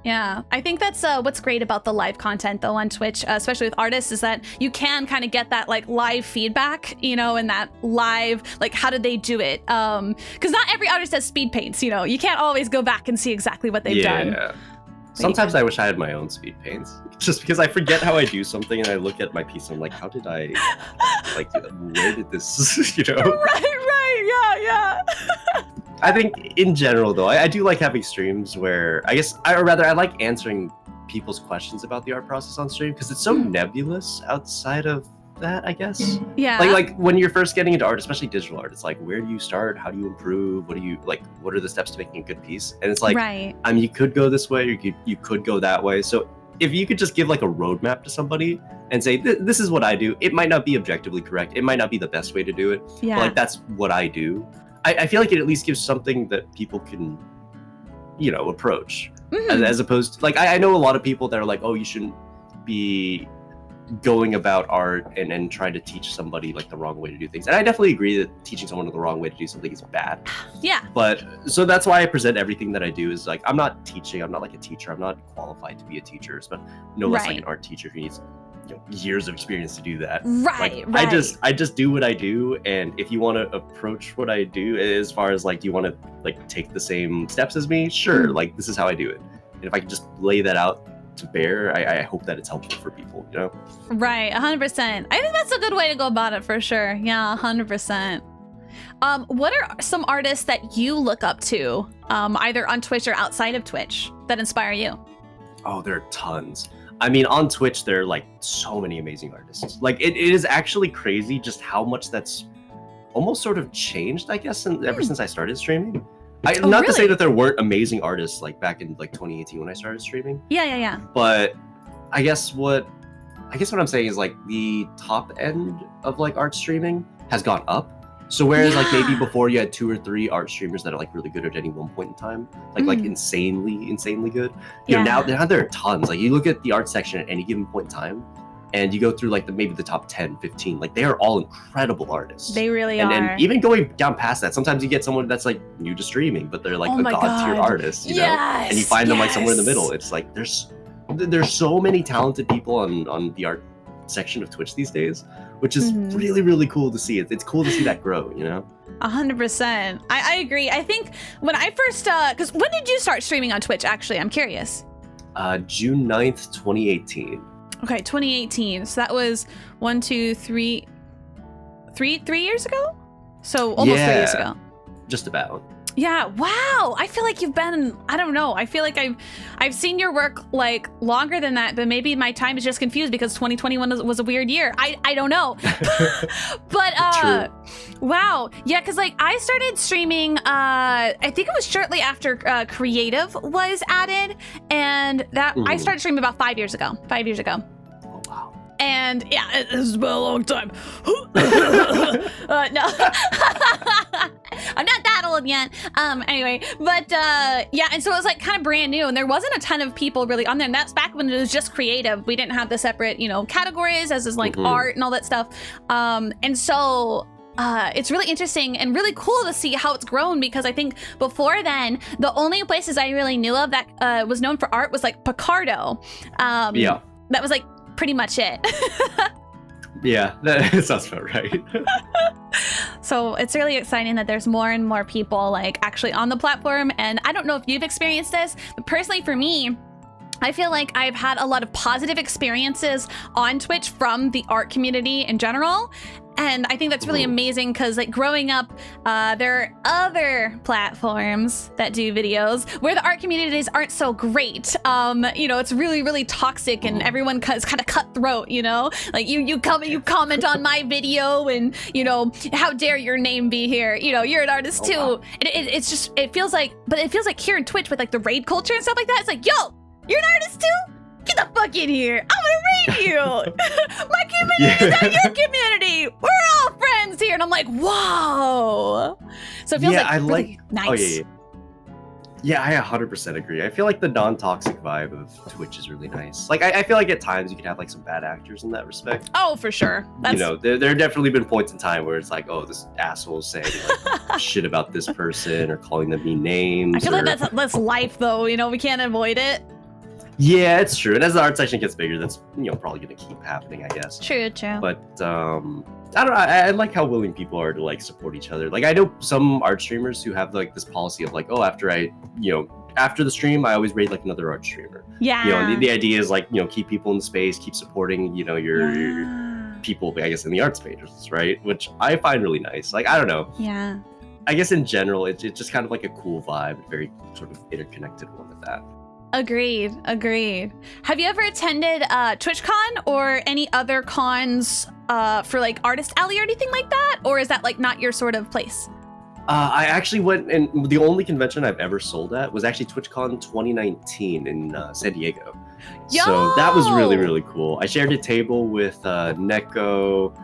Yeah, I think that's what's great about the live content though on Twitch, especially with artists, is that you can kind of get that like live feedback, you know, and that live, like, how did they do it? Because not every artist has speed paints, you know, you can't always go back and see exactly what they've done. Yeah. Sometimes I wish I had my own speed paints, just because I forget how I do something and I look at my piece and I'm like, how did I, like, where did this, you know? Right, yeah. I think in general, though, I do like having streams where I like answering people's questions about the art process on stream, because it's so nebulous outside of that, I guess. Yeah. Like when you're first getting into art, especially digital art, it's like, where do you start? How do you improve? What are the steps to making a good piece? And it's like, right. I mean, you could go this way, or you could go that way. So if you could just give like a roadmap to somebody and say, this is what I do, it might not be objectively correct. It might not be the best way to do it. Yeah. But like, that's what I do. I feel like it at least gives something that people can, you know, approach, as opposed to, like, I know a lot of people that are like, oh, you shouldn't be going about art and trying to teach somebody like the wrong way to do things. And I definitely agree that teaching someone the wrong way to do something is bad. Yeah. But so that's why I present everything that I do is like, I'm not teaching, I'm not like a teacher, I'm not qualified to be a teacher, but no less like an art teacher who needs years of experience to do that. Right. I just do what I do, and if you want to approach what I do as far as like, do you want to like take the same steps as me? Sure. Like, this is how I do it. And if I can just lay that out to bear, I hope that it's helpful for people, you know? Right, 100%. I think that's a good way to go about it for sure. Yeah, 100%. What are some artists that you look up to, either on Twitch or outside of Twitch, that inspire you? Oh, there are tons. I mean, on Twitch, there are like so many amazing artists. Like, it is actually crazy just how much that's almost sort of changed, I guess, ever since I started streaming. Not to say that there weren't amazing artists like back in like 2018 when I started streaming. Yeah. But I guess what I'm saying is like the top end of like art streaming has gone up. So whereas like maybe before you had 2 or 3 art streamers that are like really good at any one point in time, like insanely good. You know, now there are tons. Like, you look at the art section at any given point in time, and you go through like maybe the top 10, 15, like they are all incredible artists. They really are. And even going down past that, sometimes you get someone that's like new to streaming, but they're like a god tier artist, you know? And you find them like somewhere in the middle. It's like, there's there's so many talented people on the art section of Twitch these days, which is really, really cool to see. It's cool to see that grow, you know? 100%. I agree. I think when I first, because when did you start streaming on Twitch, actually? I'm curious. June 9th, 2018. Okay, 2018. So that was 3 years ago? So almost 3 years ago. Just about. Yeah, wow. I feel like you've been, I don't know. I feel like I've seen your work like longer than that, but maybe my time is just confused because 2021 was a weird year. I don't know. But wow. Yeah, because like I started streaming, I think it was shortly after Creative was added, and that I started streaming about 5 years ago. 5 years ago. Oh, wow. And yeah, it's been a long time. No, I'm not that old yet. Anyway, but yeah, and so it was like kind of brand new, and there wasn't a ton of people really on there. And that's back when it was just creative. We didn't have the separate, you know, categories as is like art and all that stuff. And so it's really interesting and really cool to see how it's grown, because I think before then, the only places I really knew of that was known for art was like Picardo. Yeah. That was like pretty much it. Yeah, that sounds about right. So it's really exciting that there's more and more people like actually on the platform. And I don't know if you've experienced this, but personally for me, I feel like I've had a lot of positive experiences on Twitch from the art community in general. And I think that's really amazing because like growing up, there are other platforms that do videos where the art communities aren't so great. You know, it's really, really toxic and everyone is kind of cutthroat, you know, like you comment on my video and, you know, how dare your name be here? You know, you're an artist too. Wow. And it feels like here in Twitch with like the raid culture and stuff like that. It's like, yo, you're an artist too? Get the fuck in here. I'm gonna raid you. My community is not your community. We're all friends here. And I'm like, whoa. So it feels really nice. Oh, yeah. Yeah, I 100% agree. I feel like the non-toxic vibe of Twitch is really nice. Like, I feel like at times you can have like some bad actors in that respect. Oh, for sure. You know, there have definitely been points in time where it's like, oh, this asshole is saying like shit about this person or calling them mean names. I feel like that's life though. You know, we can't avoid it. Yeah, it's true. And as the art section gets bigger, that's, you know, probably going to keep happening, I guess. True. But I don't know. I like how willing people are to like support each other. Like I know some art streamers who have like this policy of like, oh, after the stream, I always raid like another art streamer. Yeah. You know, the idea is like, you know, keep people in the space, keep supporting, you know, your people, I guess, in the art spaces, right? Which I find really nice. Like, I don't know. Yeah. I guess in general, it's just kind of like a cool vibe, a very sort of interconnected one with that. Agreed. Have you ever attended TwitchCon or any other cons for like Artist Alley or anything like that? Or is that like not your sort of place? I actually went, and the only convention I've ever sold at was actually TwitchCon 2019 in San Diego. Yo! So that was really, really cool. I shared a table with Neko,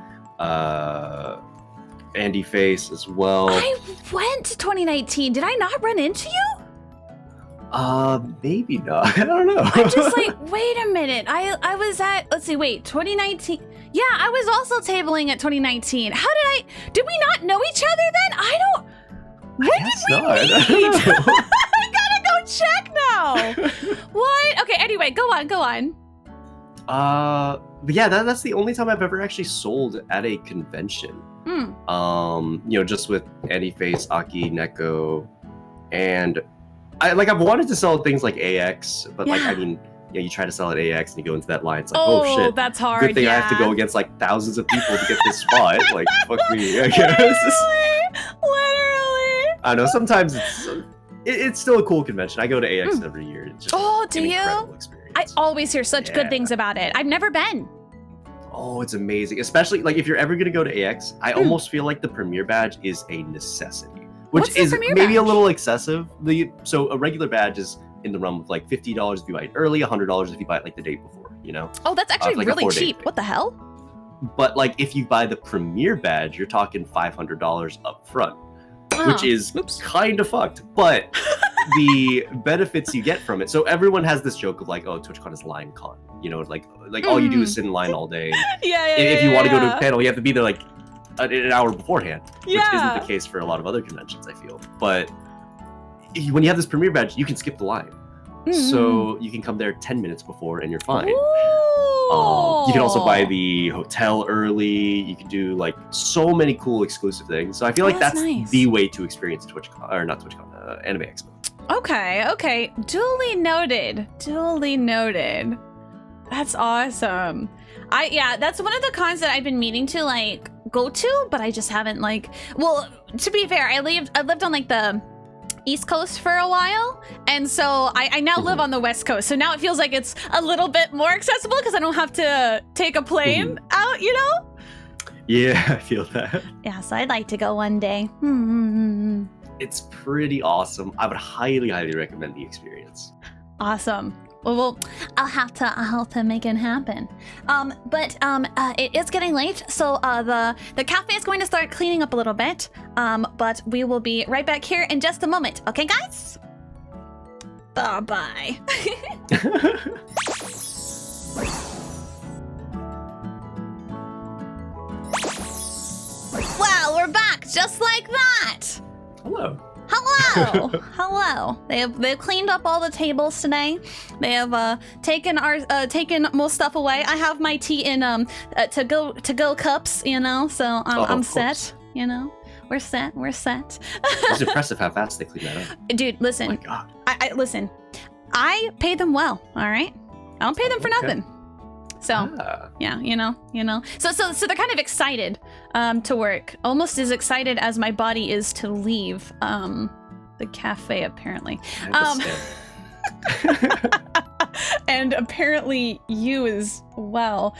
Andy Face as well. I went to 2019. Did I not run into you? Maybe not. I don't know. I'm just like, wait a minute. I was at, let's see, wait, 2019. Yeah, I was also tabling at 2019. Did we not know each other then? When did we meet? I gotta go check now. What? Okay, anyway, go on. But yeah, that's the only time I've ever actually sold at a convention. You know, just with Anyface, Aki, Neko, and I've wanted to sell things like AX, but like, I mean, yeah, you try to sell at AX and you go into that line, it's like, oh shit, that's hard. Good thing I have to go against like thousands of people to get this spot. Like, fuck me, I guess. Literally. I know, sometimes it's still a cool convention. I go to AX every year. It's just do you? Incredible experience. I always hear such good things about it. I've never been. Oh, it's amazing. Especially like if you're ever gonna go to AX, I almost feel like the premiere badge is a necessity. Which is maybe a little excessive. So a regular badge is in the realm of like $50 if you buy it early, $100 if you buy it like the day before, you know? Oh, that's actually like really cheap. What the hell? But like if you buy the premiere badge, you're talking $500 up front, which is kind of fucked. But the benefits you get from it. So everyone has this joke of like, oh, TwitchCon is line con. You know, like all you do is sit in line all day. If you want to go to a panel, you have to be there like an hour beforehand, which isn't the case for a lot of other conventions, I feel. But when you have this premiere badge, you can skip the line. So you can come there 10 minutes before and you're fine. Ooh. You can also buy the hotel early. You can do like so many cool exclusive things. So I feel like that's nice. the way to experience TwitchCon, or not TwitchCon, Anime Expo. Okay. Duly noted. That's awesome. That's one of the cons that I've been meaning to like go to, but I just haven't like. Well, to be fair, I lived on like the East Coast for a while, and so I now live on the West Coast. So now it feels like it's a little bit more accessible because I don't have to take a plane out, you know? Yeah, I feel that. Yeah, so I'd like to go one day. It's pretty awesome. I would highly recommend the experience. Awesome. Well, I'll have to make it happen. But it is getting late, so the cafe is going to start cleaning up a little bit. But we will be right back here in just a moment. Okay, guys? Bye. Wow, we're back just like that. Hello. Hello. They've cleaned up all the tables today. They have taken most stuff away. I have my tea in to go cups, you know. So I'm set. You know, we're set. It's impressive how fast they clean that up. Dude, listen. Oh my God. I listen. I pay them well. All right. I don't pay them for nothing. So yeah, you know. So they're kind of excited to work, almost as excited as my body is to leave the cafe, apparently. And apparently you as well.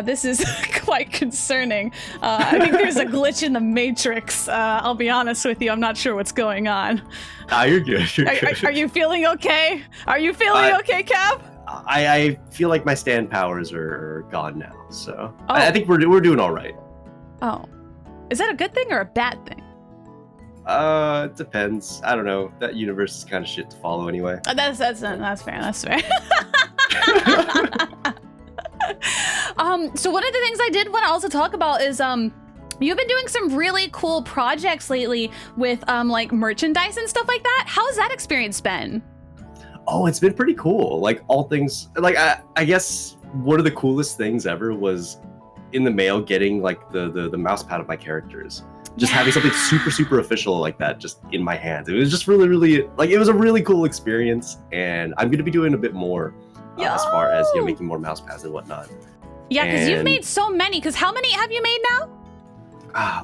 This is quite concerning. I think there's a glitch in the Matrix. I'll be honest with you. I'm not sure what's going on. You're good. Are you feeling okay? Are you feeling okay, Cap? I feel like my stand powers are gone now, so I think we're doing all right. Oh, is that a good thing or a bad thing? It depends. I don't know. That universe is kind of shit to follow anyway. That's fair. So one of the things I did want to also talk about is you've been doing some really cool projects lately with like merchandise and stuff like that. How's that experience been? Oh, it's been pretty cool. Like all things, like I guess one of the coolest things ever was in the mail getting like the mouse pad of my characters. Just having something super official like that just in my hands. It was just really like it was a really cool experience, and I'm gonna be doing a bit more as far as making more mouse pads and whatnot. Yeah, because you've made so many. Because how many have you made now?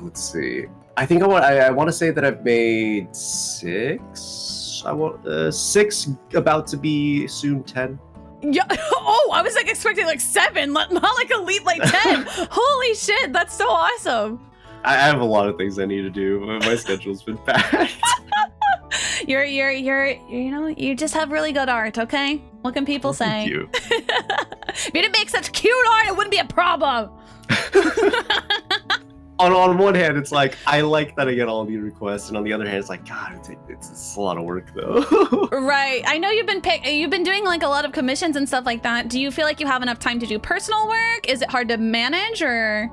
Let's see. I think I want to say that I've made 6. I want 6, about to be soon 10. Yeah. Oh, I was like expecting like 7, not like elite like 10. Holy shit, that's so awesome. I have a lot of things I need to do. My schedule's been packed. You just have really good art, okay? What can people say? Thank you. If you didn't make such cute art, it wouldn't be a problem. On one hand, it's like I like that I get all the requests, and on the other hand, it's like God, it's a lot of work though. Right. I know you've been doing like a lot of commissions and stuff like that. Do you feel like you have enough time to do personal work? Is it hard to manage, or?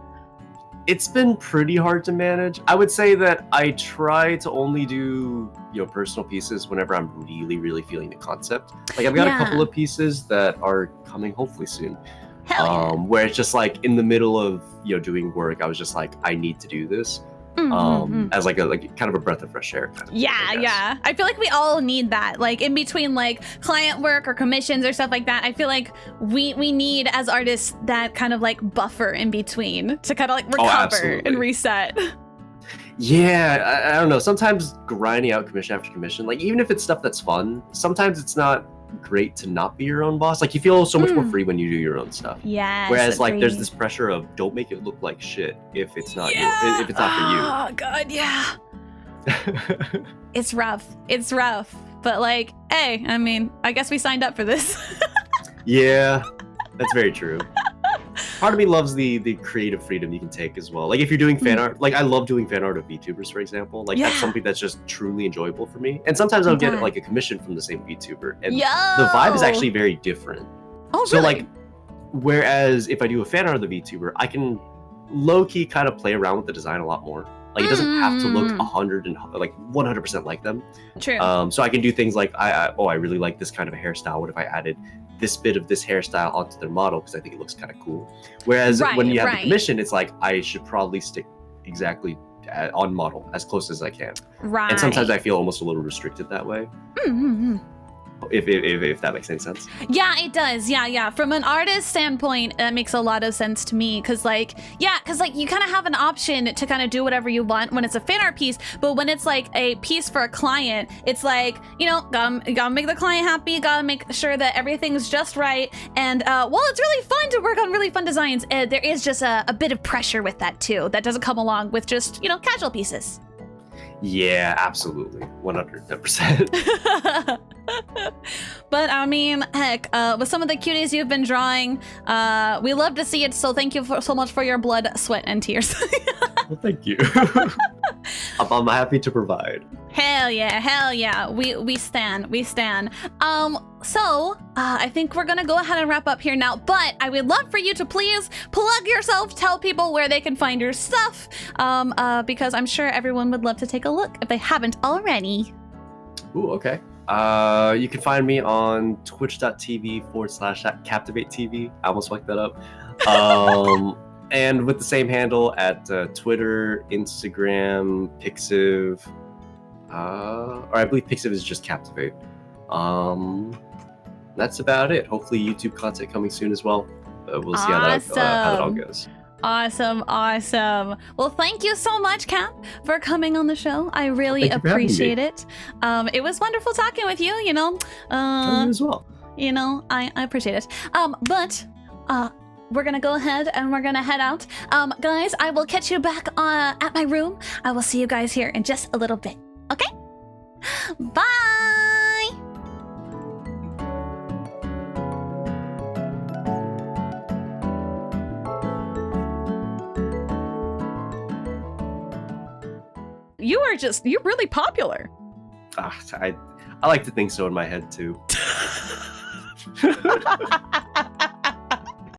It's been pretty hard to manage. I would say that I try to only do personal pieces whenever I'm really feeling the concept. Like I've got a couple of pieces that are coming hopefully soon. Hell yeah. Where it's just like in the middle of doing work, I was just like, I need to do this. As like kind of a breath of fresh air kind of thing, I feel like we all need that, like in between like client work or commissions or stuff like that. I feel like we need as artists that kind of like buffer in between to kind of like recover and reset. Yeah, I don't know, sometimes grinding out commission after commission, like even if it's stuff that's fun, sometimes it's not great to not be your own boss. Like you feel so much more free when you do your own stuff. Yeah. Whereas like there's this pressure of don't make it look like shit if it's not if it's not for you. Oh god, yeah. It's rough. But like, hey, I mean, I guess we signed up for this. Yeah, that's very true. Part of me loves the creative freedom you can take as well. Like if you're doing fan art, like I love doing fan art of Vtubers, for example. Like that's something that's just truly enjoyable for me. And sometimes I'll get like a commission from the same Vtuber, and the vibe is actually very different. Oh, so really? Like, whereas if I do a fan art of the Vtuber, I can low key kind of play around with the design a lot more. Like it doesn't have to look 100% like them. True. So I can do things like I really like this kind of a hairstyle. What if I added this bit of this hairstyle onto their model because I think it looks kind of cool. Whereas when you have the commission, it's like I should probably stick exactly on model as close as I can. Right. And sometimes I feel almost a little restricted that way. Mm-hmm. If that makes any sense. Yeah, it does. Yeah. From an artist standpoint, that makes a lot of sense to me. Cause like you kind of have an option to kind of do whatever you want when it's a fan art piece. But when it's like a piece for a client, it's like, you know, gotta make the client happy. Gotta make sure that everything's just right. And while it's really fun to work on really fun designs, there is just a bit of pressure with that too. That doesn't come along with just, you know, casual pieces. Yeah, absolutely. 110%. But I mean, heck, with some of the cuties you've been drawing, we love to see it. So thank you so much for your blood, sweat, and tears. Well, thank you. I'm happy to provide. Hell yeah. We stan. So I think we're gonna go ahead and wrap up here now, but I would love for you to please plug yourself, tell people where they can find your stuff, because I'm sure everyone would love to take a look if they haven't already. Ooh, okay. You can find me on twitch.tv/KaptivateTV. I almost fucked that up. And with the same handle at Twitter, Instagram, Pixiv, or I believe Pixiv is just Captivate. That's about it. Hopefully YouTube content coming soon as well. We'll see how that all goes. Awesome. Well, thank you so much, Cap, for coming on the show. I really appreciate it. It was wonderful talking with you, you know. You as well. You know, I appreciate it. But we're gonna go ahead and we're gonna head out. Guys, I will catch you back at my room. I will see you guys here in just a little bit. Okay? Bye! You're really popular. I like to think so in my head too.